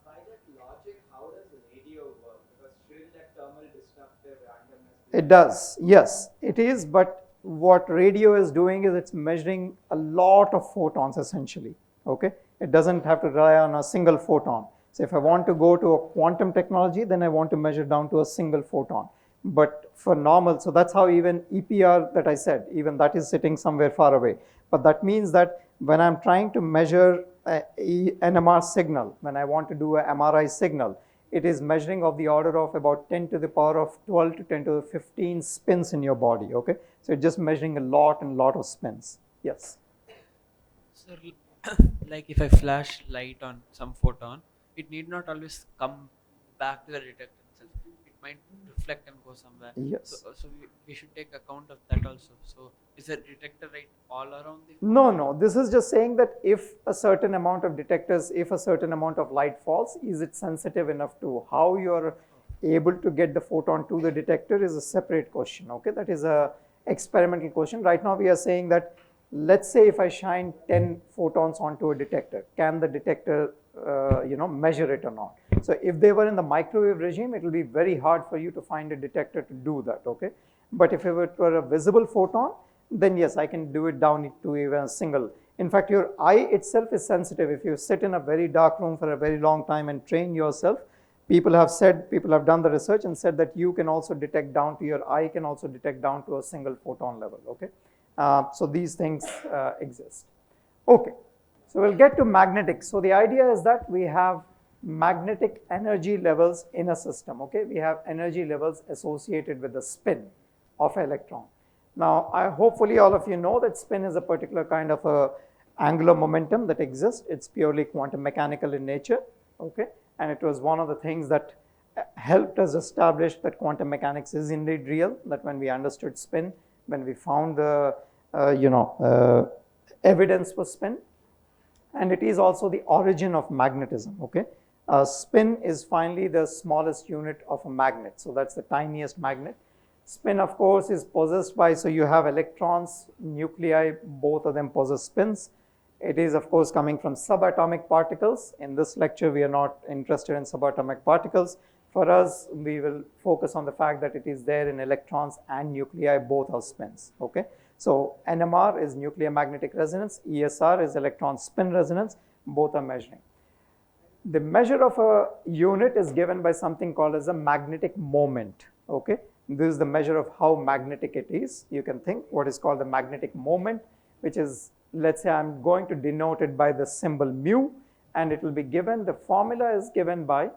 By that logic, how does radio work? Because shouldn't that thermal disruptive randomness? It does, yes, it is, but what radio is doing is it's measuring a lot of photons essentially, okay? It doesn't have to rely on a single photon. So if I want to go to a quantum technology, then I want to measure down to a single photon. But for normal, so that's how even EPR that I said, even that is sitting somewhere far away. But that means that when I'm trying to measure an NMR signal, when I want to do an MRI signal, it is measuring of the order of about 10 to the power of 12 to 10 to the 15 spins in your body, okay? So it's just measuring a lot of spins. Yes? Sir, like if I flash light on some photon, it need not always come back to the detector itself. It might reflect and go somewhere. Yes. So we should take account of that also. So is the detector right all around the photon? No, this is just saying that if a certain amount of detectors, if a certain amount of light falls, is it sensitive enough to how you're able to get the photon to the detector is a separate question, okay? That is a experimental question. Right now we are saying that, let's say if I shine 10 photons onto a detector, can the detector measure it or not? So if they were in the microwave regime, it will be very hard for you to find a detector to do that, okay? But if it were a visible photon, then yes, I can do it down to even a single. In fact, your eye itself is sensitive. If you sit in a very dark room for a very long time and train yourself, people have done the research and said that you can also detect down to, your eye can also detect down to a single photon level, okay? So these things exist. Okay, so we'll get to magnetic. So the idea is that we have magnetic energy levels in a system, okay? We have energy levels associated with the spin of an electron. Now, hopefully all of you know that spin is a particular kind of a angular momentum that exists. It's purely quantum mechanical in nature, okay? And it was one of the things that helped us establish that quantum mechanics is indeed real, that when we understood spin, when we found the evidence for spin, and it is also the origin of magnetism, okay? Spin is finally the smallest unit of a magnet, so that's the tiniest magnet. Spin, of course, is possessed by, so you have electrons, nuclei, both of them possess spins. It is, of course, coming from subatomic particles. In this lecture, we are not interested in subatomic particles. For us, we will focus on the fact that it is there in electrons and nuclei, both are spins, okay? So NMR is nuclear magnetic resonance, ESR is electron spin resonance, both are measuring. The measure of a unit is given by something called as a magnetic moment, okay? This is the measure of how magnetic it is. You can think what is called the magnetic moment, which is, let's say I'm going to denote it by the symbol mu, and it will be given, the formula is given by,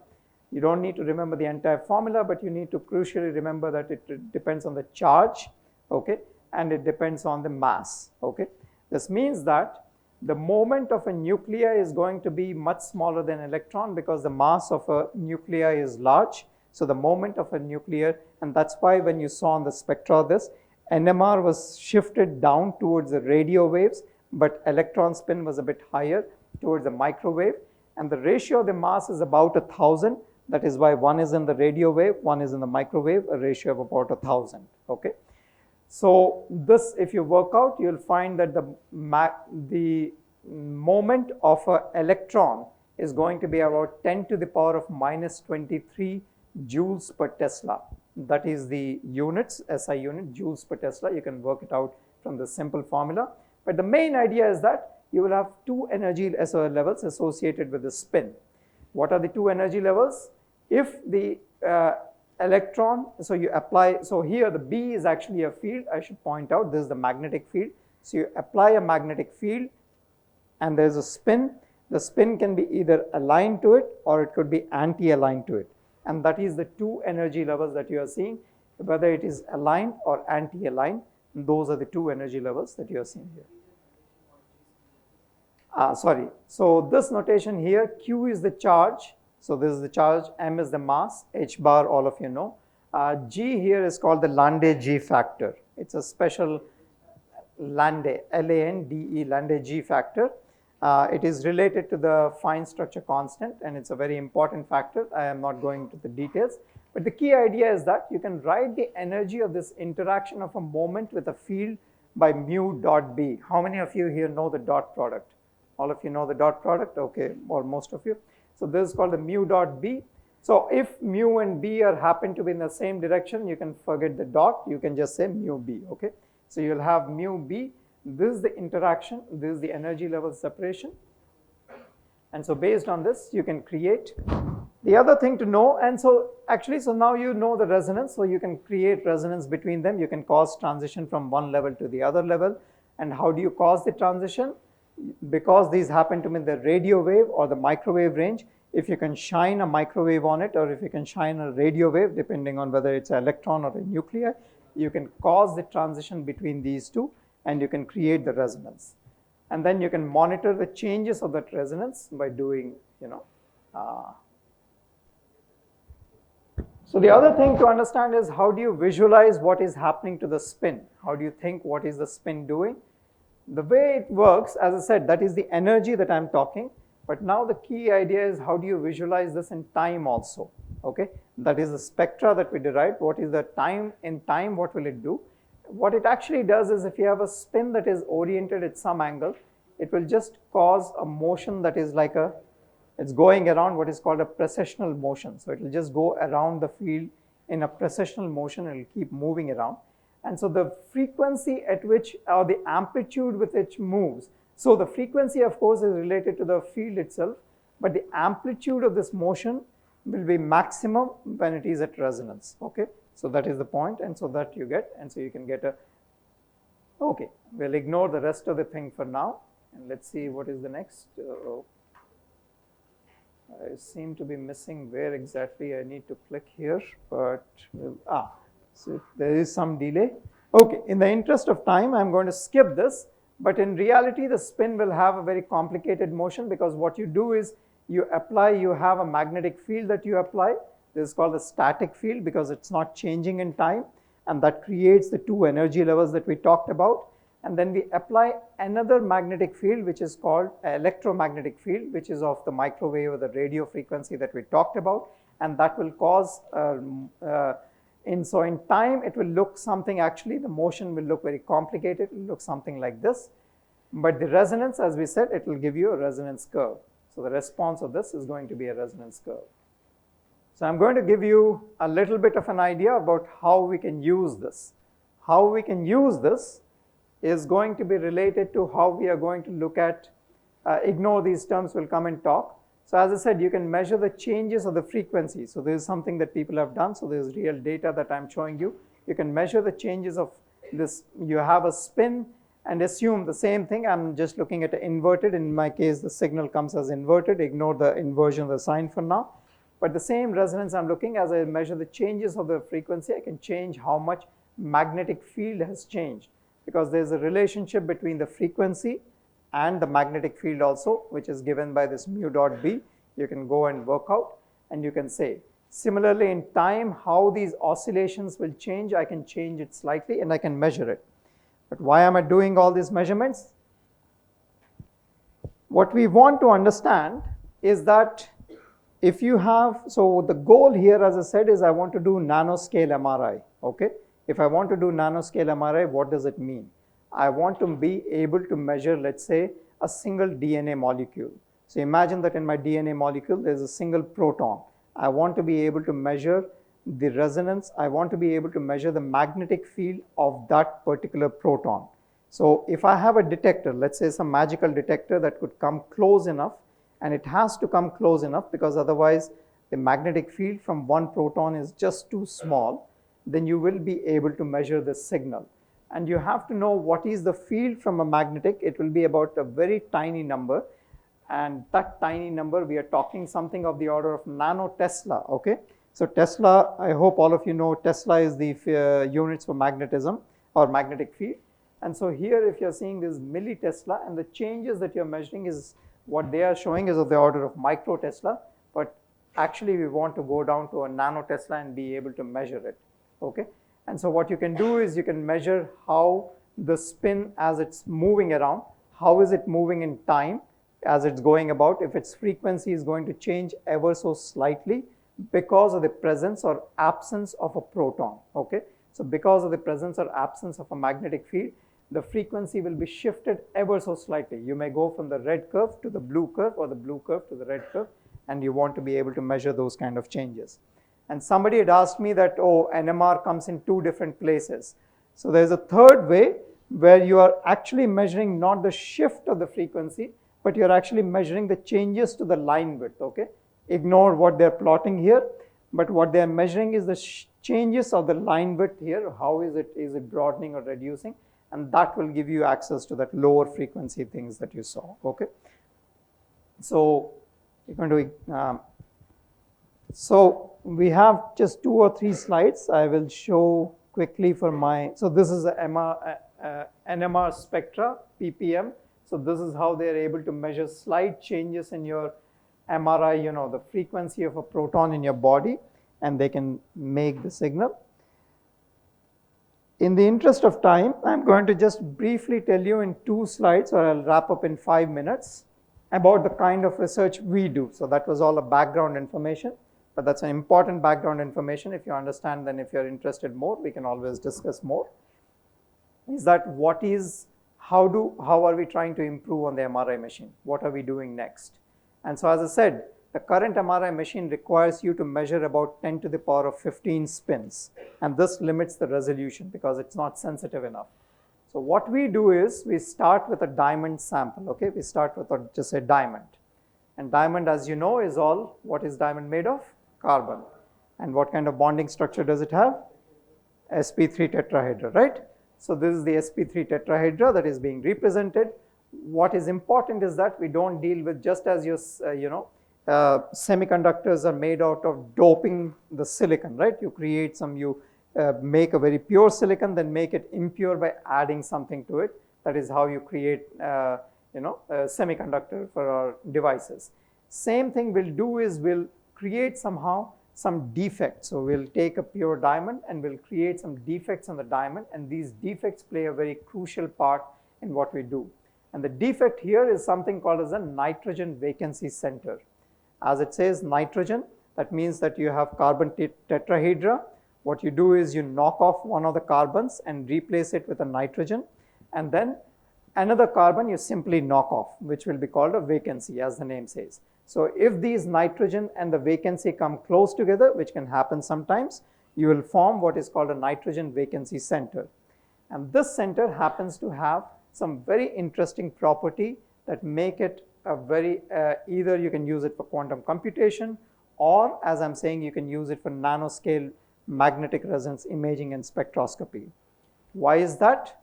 you don't need to remember the entire formula, but you need to crucially remember that it depends on the charge, okay, and it depends on the mass, okay. This means that the moment of a nuclei is going to be much smaller than an electron because the mass of a nuclei is large. So the moment of a nuclear, and that's why when you saw on the spectra this, NMR was shifted down towards the radio waves, but electron spin was a bit higher towards the microwave, and the ratio of the mass is about 1,000. That is why one is in the radio wave, one is in the microwave, a ratio of about 1,000, okay? So this, if you work out, you'll find that the moment of an electron is going to be about 10 to the power of minus 23 joules per Tesla. That is the units, SI unit, joules per Tesla. You can work it out from the simple formula. But the main idea is that you will have two energy levels associated with the spin. What are the two energy levels? If the electron, so you apply, so here the B is actually a field, I should point out, this is the magnetic field. So you apply a magnetic field and there's a spin. The spin can be either aligned to it or it could be anti-aligned to it. And that is the two energy levels that you are seeing, whether it is aligned or anti-aligned. Those are the two energy levels that you are seeing here. Sorry, so this notation here, Q is the charge, so this is the charge, M is the mass, H bar all of you know. G here is called the Lande G factor. It's a special Lande, L-A-N-D-E, Lande G factor. It is related to the fine structure constant and it's a very important factor. I am not going into the details, but the key idea is that you can write the energy of this interaction of a moment with a field by mu dot B. How many of you here know the dot product? All of you know the dot product? Okay, or most of you. So this is called the mu dot B. So if mu and B are happen to be in the same direction, you can forget the dot, you can just say mu B, okay? So you'll have mu B, this is the interaction, this is the energy level separation. And so based on this, you can create. The other thing to know, and so actually, so now you know the resonance, so you can create resonance between them, you can cause transition from one level to the other level. And how do you cause the transition? Because these happen to be in the radio wave or the microwave range, if you can shine a microwave on it or if you can shine a radio wave, depending on whether it's an electron or a nuclei, you can cause the transition between these two and you can create the resonance. And then you can monitor the changes of that resonance by doing, you know. So the other thing to understand is how do you visualize what is happening to the spin? How do you think what is the spin doing? The way it works, as I said, that is the energy that I'm talking. But now the key idea is how do you visualize this in time also, okay? That is the spectra that we derived. What is the time in time, what will it do? What it actually does is if you have a spin that is oriented at some angle, it will just cause a motion that is like a, it's going around what is called a precessional motion. So it will just go around the field in a precessional motion, it will keep moving around. And so the frequency at which, or the amplitude with which moves, so the frequency of course is related to the field itself, but the amplitude of this motion will be maximum when it is at resonance, okay? So that is the point, and so that you get, and so you can get a, okay, we'll ignore the rest of the thing for now, and let's see what is the next. I seem to be missing where exactly I need to click here, but, so there is some delay. Okay, in the interest of time, I'm going to skip this, but in reality, the spin will have a very complicated motion because what you do is you apply, you have a magnetic field that you apply. This is called a static field because it's not changing in time, and that creates the two energy levels that we talked about. And then we apply another magnetic field, which is called electromagnetic field, which is of the microwave or the radio frequency that we talked about, and that will cause so in time, it will look something, actually the motion will look very complicated, it will look something like this. But the resonance, as we said, it will give you a resonance curve. So the response of this is going to be a resonance curve. So I'm going to give you a little bit of an idea about how we can use this. How we can use this is going to be related to how we are going to look at, ignore these terms, we'll come and talk. So as I said, you can measure the changes of the frequency. So this is something that people have done. So there's real data that I'm showing you. You can measure the changes of this. You have a spin and assume the same thing. I'm just looking at inverted. In my case, the signal comes as inverted. Ignore the inversion of the sign for now. But the same resonance I'm looking, as I measure the changes of the frequency, I can change how much magnetic field has changed, because there's a relationship between the frequency and the magnetic field also, which is given by this mu dot B. You can go and work out, and you can say, similarly in time, how these oscillations will change, I can change it slightly and I can measure it. But why am I doing all these measurements? What we want to understand is that if you have, so the goal here, as I said, is I want to do nanoscale MRI, okay? If I want to do nanoscale MRI, what does it mean? I want to be able to measure, let's say, a single DNA molecule. So imagine that in my DNA molecule, there's a single proton. I want to be able to measure the resonance. I want to be able to measure the magnetic field of that particular proton. So if I have a detector, let's say some magical detector that could come close enough, and it has to come close enough because otherwise the magnetic field from one proton is just too small, then you will be able to measure the signal. And you have to know what is the field from a magnetic. It will be about a very tiny number, and that tiny number, we are talking something of the order of nanotesla, okay? So Tesla, I hope all of you know Tesla is the units for magnetism or magnetic field. And so here if you're seeing this millitesla, and the changes that you're measuring is what they are showing is of the order of microtesla, but actually we want to go down to a nanotesla and be able to measure it, okay? And so what you can do is you can measure how the spin as it's moving around, how is it moving in time as it's going about, if its frequency is going to change ever so slightly because of the presence or absence of a proton, okay? So because of the presence or absence of a magnetic field, the frequency will be shifted ever so slightly. You may go from the red curve to the blue curve or the blue curve to the red curve, and you want to be able to measure those kind of changes. And somebody had asked me that, oh, NMR comes in two different places. So there's a third way where you are actually measuring not the shift of the frequency, but you're actually measuring the changes to the line width, okay? Ignore what they're plotting here, but what they're measuring is the changes of the line width here. How is it broadening or reducing? And that will give you access to that lower frequency things that you saw, okay? So you're going to, so we have just 2 or 3 slides. I will show quickly for my, so this is a NMR spectra, ppm. So this is how they're able to measure slight changes in your MRI, you know, the frequency of a proton in your body, and they can make the signal. In the interest of time, I'm going to just briefly tell you in 2 slides, or I'll wrap up in 5 minutes, about the kind of research we do. So that was all a background information, but that's an important background information. If you understand, then if you're interested more, we can always discuss more. Is that how are we trying to improve on the MRI machine? What are we doing next? And so as I said, the current MRI machine requires you to measure about 10 to the power of 15 spins, and this limits the resolution because it's not sensitive enough. So what we do is we start with a diamond sample, okay? We start with just a diamond. And diamond, as you know, is all, what is diamond made of? Carbon. And what kind of bonding structure does it have? sp3 tetrahedra, right? So this is the sp3 tetrahedra that is being represented. What is important is that we don't deal with, just as your, semiconductors are made out of doping the silicon, right? You create some, you make a very pure silicon, then make it impure by adding something to it. That is how you create, a semiconductor for our devices. Same thing we'll do is we'll create somehow some defects. So we'll take a pure diamond and we'll create some defects on the diamond, and these defects play a very crucial part in what we do. And the defect here is something called as a nitrogen vacancy center. As it says nitrogen, that means that you have carbon tetrahedra. What you do is you knock off one of the carbons and replace it with a nitrogen, and then another carbon you simply knock off, which will be called a vacancy, as the name says. So if these nitrogen and the vacancy come close together, which can happen sometimes, you will form what is called a nitrogen vacancy center. And this center happens to have some very interesting property that make it a very, either you can use it for quantum computation, or as I'm saying, you can use it for nanoscale magnetic resonance imaging and spectroscopy. Why is that?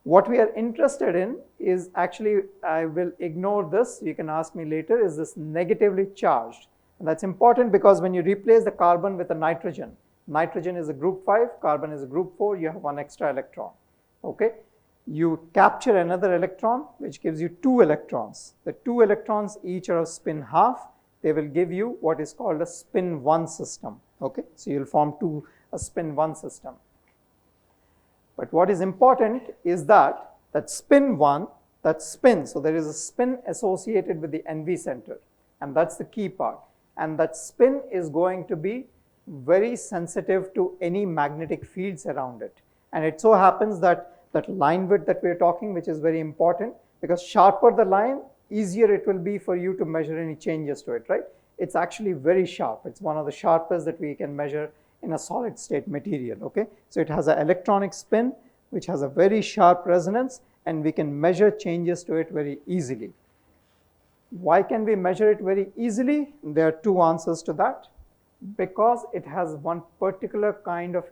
What we are interested in is actually, I will ignore this, you can ask me later, is this negatively charged. And that's important because when you replace the carbon with a nitrogen, nitrogen is a group 5, carbon is a group 4, you have one extra electron, okay? You capture another electron, which gives you 2 electrons. The 2 electrons each are of spin half. They will give you what is called a spin 1 system, okay? So you'll form a spin 1 system. But what is important is that spin 1, that spin, so there is a spin associated with the NV center, and that's the key part. And that spin is going to be very sensitive to any magnetic fields around it. And it so happens that that line width that we're talking, which is very important, because sharper the line, easier it will be for you to measure any changes to it, right? It's actually very sharp. It's one of the sharpest that we can measure in a solid state material, okay? So it has an electronic spin, which has a very sharp resonance, and we can measure changes to it very easily. Why can we measure it very easily? There are two answers to that. Because it has one particular kind of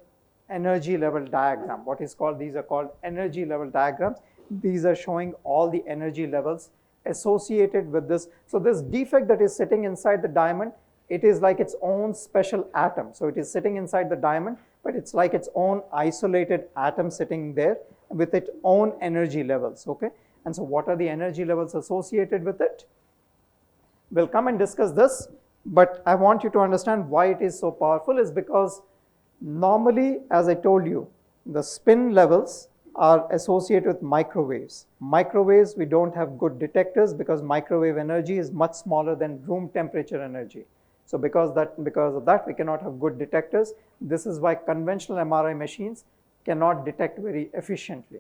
energy level diagram. What is called, these are called energy level diagrams. These are showing all the energy levels associated with this. So this defect that is sitting inside the diamond, it is like its own special atom. So it is sitting inside the diamond, but it's like its own isolated atom sitting there with its own energy levels, okay? And so what are the energy levels associated with it? We'll come and discuss this, but I want you to understand why it is so powerful is because normally, as I told you, the spin levels are associated with microwaves. Microwaves, we don't have good detectors because microwave energy is much smaller than room temperature energy. So because of that, we cannot have good detectors. This is why conventional MRI machines cannot detect very efficiently.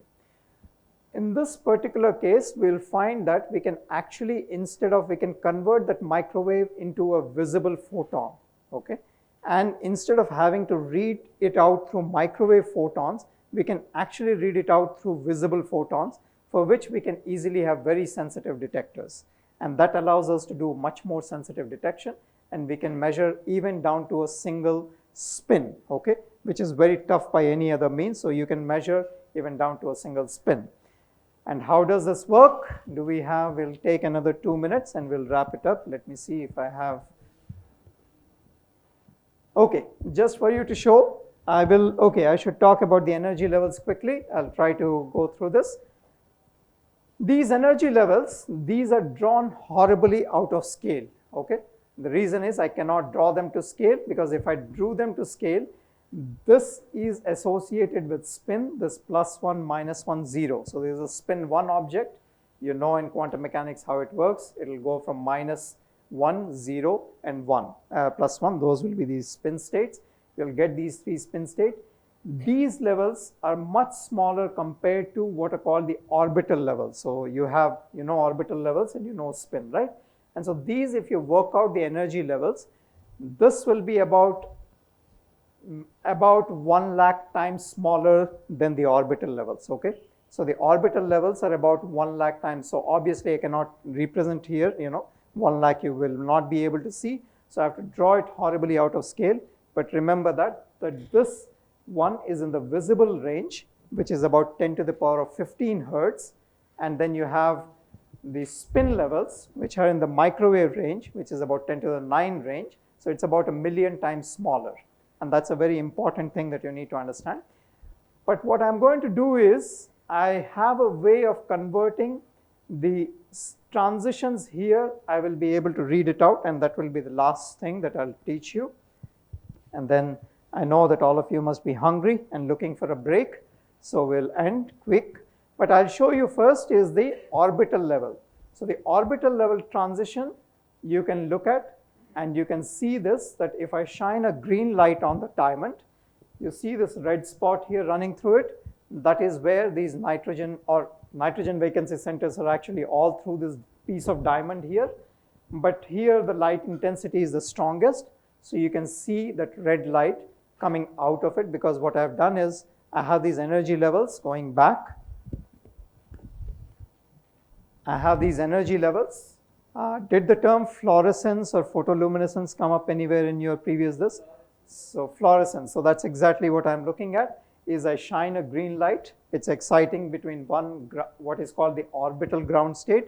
In this particular case, we'll find that we can actually, we can convert that microwave into a visible photon, okay? And instead of having to read it out through microwave photons, we can actually read it out through visible photons, for which we can easily have very sensitive detectors. And that allows us to do much more sensitive detection, and we can measure even down to a single spin, okay? Which is very tough by any other means, so you can measure even down to a single spin. And how does this work? We'll take another 2 minutes and we'll wrap it up. Let me see if I have. Okay, just for you to show, I should talk about the energy levels quickly. I'll try to go through this. These energy levels, these are drawn horribly out of scale, okay? The reason is I cannot draw them to scale because if I drew them to scale, this is associated with spin, this +1, -1, 0. So there's a spin 1 object. You know in quantum mechanics how it works. It'll go from -1, 0, and 1, +1. Those will be these spin states. You'll get these 3 spin states. These levels are much smaller compared to what are called the orbital levels. So you know orbital levels and you know spin, right? And so these, if you work out the energy levels, this will be about 1 lakh times smaller than the orbital levels, okay? So the orbital levels are about 1 lakh times. So obviously I cannot represent here, 1 lakh you will not be able to see. So I have to draw it horribly out of scale. But remember that this one is in the visible range, which is about 10 to the power of 15 hertz. And then you have the spin levels, which are in the microwave range, which is about 10 to the 9 range. So it's about 1,000,000 times smaller. And that's a very important thing that you need to understand. But what I'm going to do is, I have a way of converting the transitions here. I will be able to read it out, and that will be the last thing that I'll teach you. And then I know that all of you must be hungry and looking for a break, so we'll end quick. But I'll show you first is the orbital level. So the orbital level transition you can look at, and you can see this, that if I shine a green light on the diamond, you see this red spot here running through it. That is where these nitrogen vacancy centers are actually all through this piece of diamond here. But here the light intensity is the strongest. So you can see that red light coming out of it, because what I've done is I have these energy levels going back. I have these energy levels. Did the term fluorescence or photoluminescence come up anywhere in your previous this? So fluorescence, so that's exactly what I'm looking at, is I shine a green light. It's exciting between what is called the orbital ground state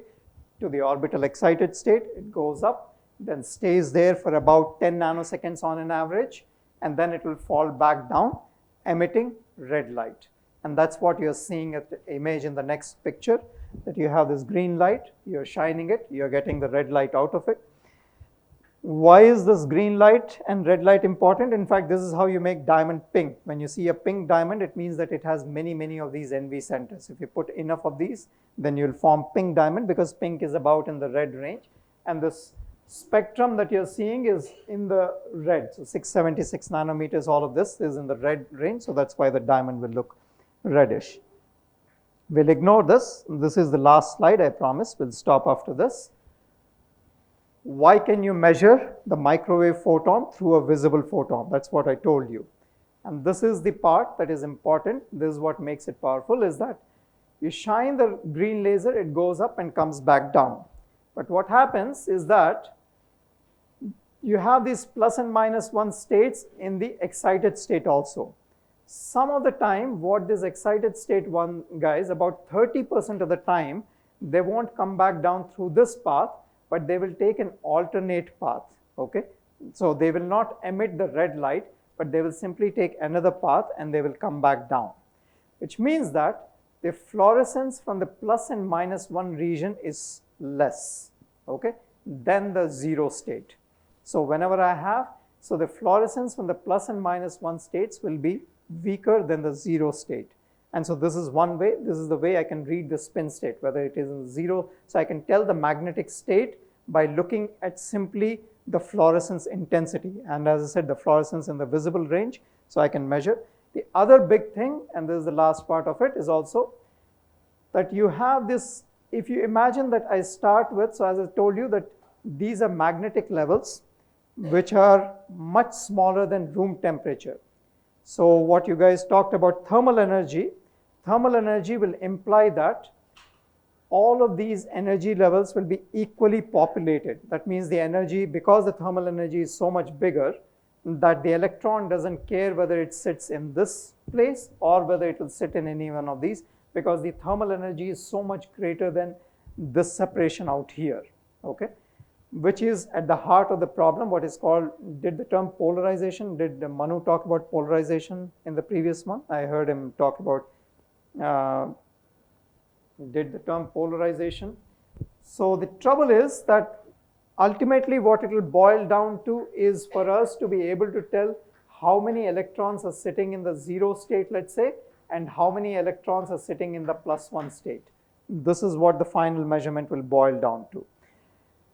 to the orbital excited state. It goes up, then stays there for about 10 nanoseconds on an average, and then it will fall back down, emitting red light. And that's what you're seeing at the image in the next picture, that you have this green light, you're shining it, you're getting the red light out of it. Why is this green light and red light important? In fact, this is how you make diamond pink. When you see a pink diamond, it means that it has many, many of these NV centers. If you put enough of these, then you'll form pink diamond, because pink is about in the red range. And this spectrum that you're seeing is in the red. So 676 nanometers, all of this is in the red range. So that's why the diamond will look reddish. We'll ignore this. This is the last slide, I promise. We'll stop after this. Why can you measure the microwave photon through a visible photon? That's what I told you. And this is the part that is important. This is what makes it powerful, is that You shine the green laser, it goes up and comes back down. But what happens is that you have these plus and minus 1 states in the excited state also. Some of the time, what this excited state 1 guys, about 30% of the time, they won't come back down through this path, but they will take an alternate path, okay? So they will not emit the red light, but they will simply take another path and they will come back down, which means that the fluorescence from the plus and minus 1 region is less, okay, than the 0 state. So whenever I have, so the fluorescence from the plus and minus 1 states will be weaker than the 0 state. And so this is one way, this is the way I can read the spin state, whether it is in 0. So I can tell the magnetic state by looking at simply the fluorescence intensity. And as I said, the fluorescence in the visible range, so I can measure. The other big thing, and this is the last part of it, is also that you have this, if you imagine that I start with, so as I told you that these are magnetic levels which are much smaller than room temperature. So what you guys talked about thermal energy will imply that all of these energy levels will be equally populated. That means the energy, because the thermal energy is so much bigger, that the electron doesn't care whether it sits in this place or whether it will sit in any one of these, because the thermal energy is so much greater than this separation out here, okay? Which is at the heart of the problem, what is called, did the term polarization, did Manu talk about polarization in the previous one? I heard him talk about, did the term polarization. So the trouble is that ultimately what it will boil down to is for us to be able to tell how many electrons are sitting in the 0 state, let's say, and how many electrons are sitting in the plus 1 state. This is what the final measurement will boil down to.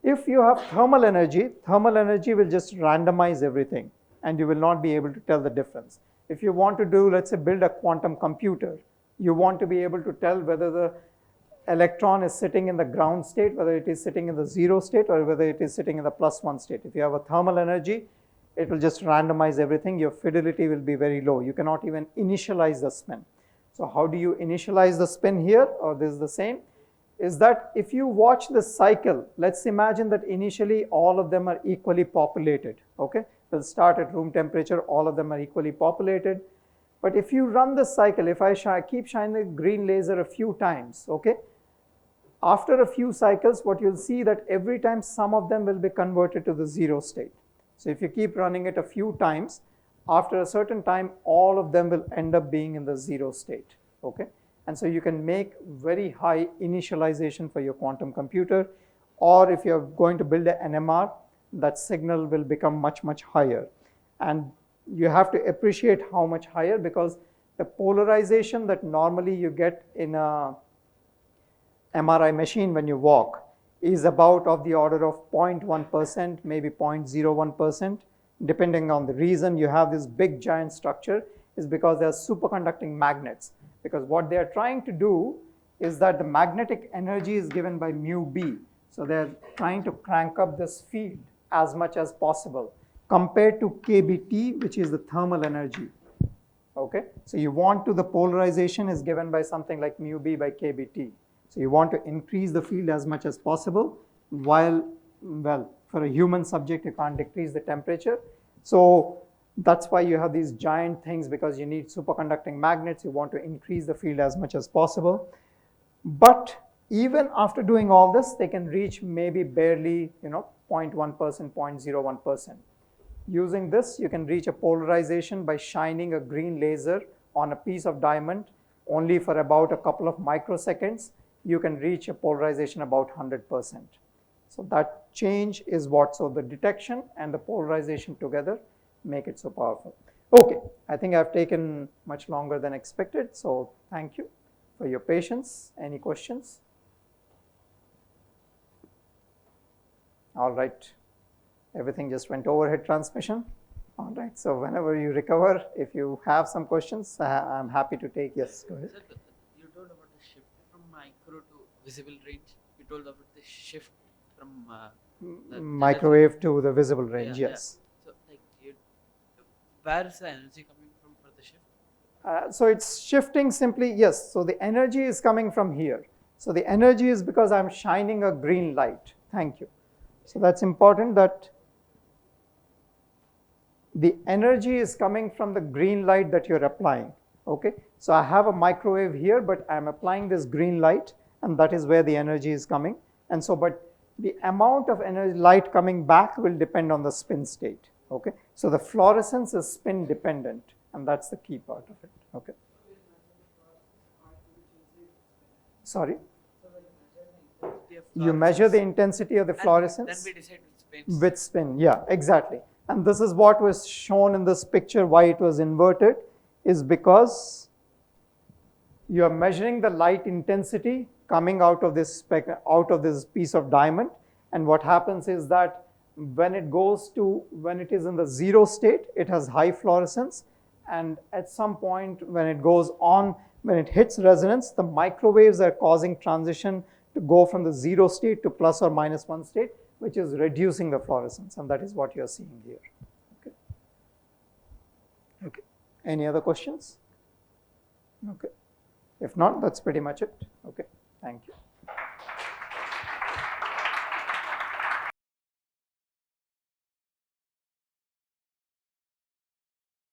If you have thermal energy will just randomize everything and you will not be able to tell the difference. If you want to do, let's say, build a quantum computer, you want to be able to tell whether the electron is sitting in the ground state, whether it is sitting in the 0 state, or whether it is sitting in the plus 1 state. If you have a thermal energy, it will just randomize everything. Your fidelity will be very low. You cannot even initialize the spin. So how do you initialize the spin here, or this is the same, is that if you watch the cycle, let's imagine that initially all of them are equally populated, okay? We'll start at room temperature, all of them are equally populated. But if you run the cycle, if I keep shining the green laser a few times, okay? After a few cycles, what you'll see that every time some of them will be converted to the 0 state. So if you keep running it a few times, after a certain time, all of them will end up being in the 0 state, okay? And so you can make very high initialization for your quantum computer, or if you're going to build an NMR, that signal will become much, much higher. And you have to appreciate how much higher, because the polarization that normally you get in a MRI machine when you walk is about of the order of 0.1%, maybe 0.01%, depending on the reason you have this big giant structure is because they are superconducting magnets. Because what they are trying to do is that the magnetic energy is given by mu b. So they're trying to crank up this field as much as possible compared to kBt, which is the thermal energy, okay? So you want to, the polarization is given by something like mu b by kBt. So you want to increase the field as much as possible, while, well, for a human subject, you can't decrease the temperature. So that's why you have these giant things, because you need superconducting magnets. You want to increase the field as much as possible. But even after doing all this, they can reach maybe barely, 0.1%, 0.01%. Using this, you can reach a polarization by shining a green laser on a piece of diamond only for about a couple of microseconds. You can reach a polarization about 100%. So that change is what, so the detection and the polarization together make it so powerful. Okay, I think I've taken much longer than expected, so thank you for your patience. Any questions? All right, everything just went overhead transmission. All right, so whenever you recover, if you have some questions, I'm happy to take. Yes, go ahead. Sir, you told about the shift from micro to visible range. You told about the shift from the microwave to the visible range, yeah, yes. Yeah. So, like, where is the energy coming from for the shift? So it's shifting simply, yes. So the energy is coming from here. So the energy is because I'm shining a green light. Thank you. So that's important, that the energy is coming from the green light that you're applying. Okay. So I have a microwave here, but I'm applying this green light, and that is where the energy is coming. And so, but the amount of energy light coming back will depend on the spin state. Okay. So the fluorescence is spin dependent, and that's the key part of it. Okay. Sorry? You measure the intensity of the fluorescence. Then we decide which spins. With spin, yeah, exactly. And this is what was shown in this picture, why it was inverted, is because you are measuring the light intensity coming out of this piece of diamond. And what happens is that when it is in the zero state, it has high fluorescence. And at some point when it goes on, when it hits resonance, the microwaves are causing transition to go from the zero state to plus or minus 1 state, which is reducing the fluorescence, and that is what you're seeing here. Okay. Okay. Any other questions? Okay. If not, that's pretty much it. Okay. Thank you.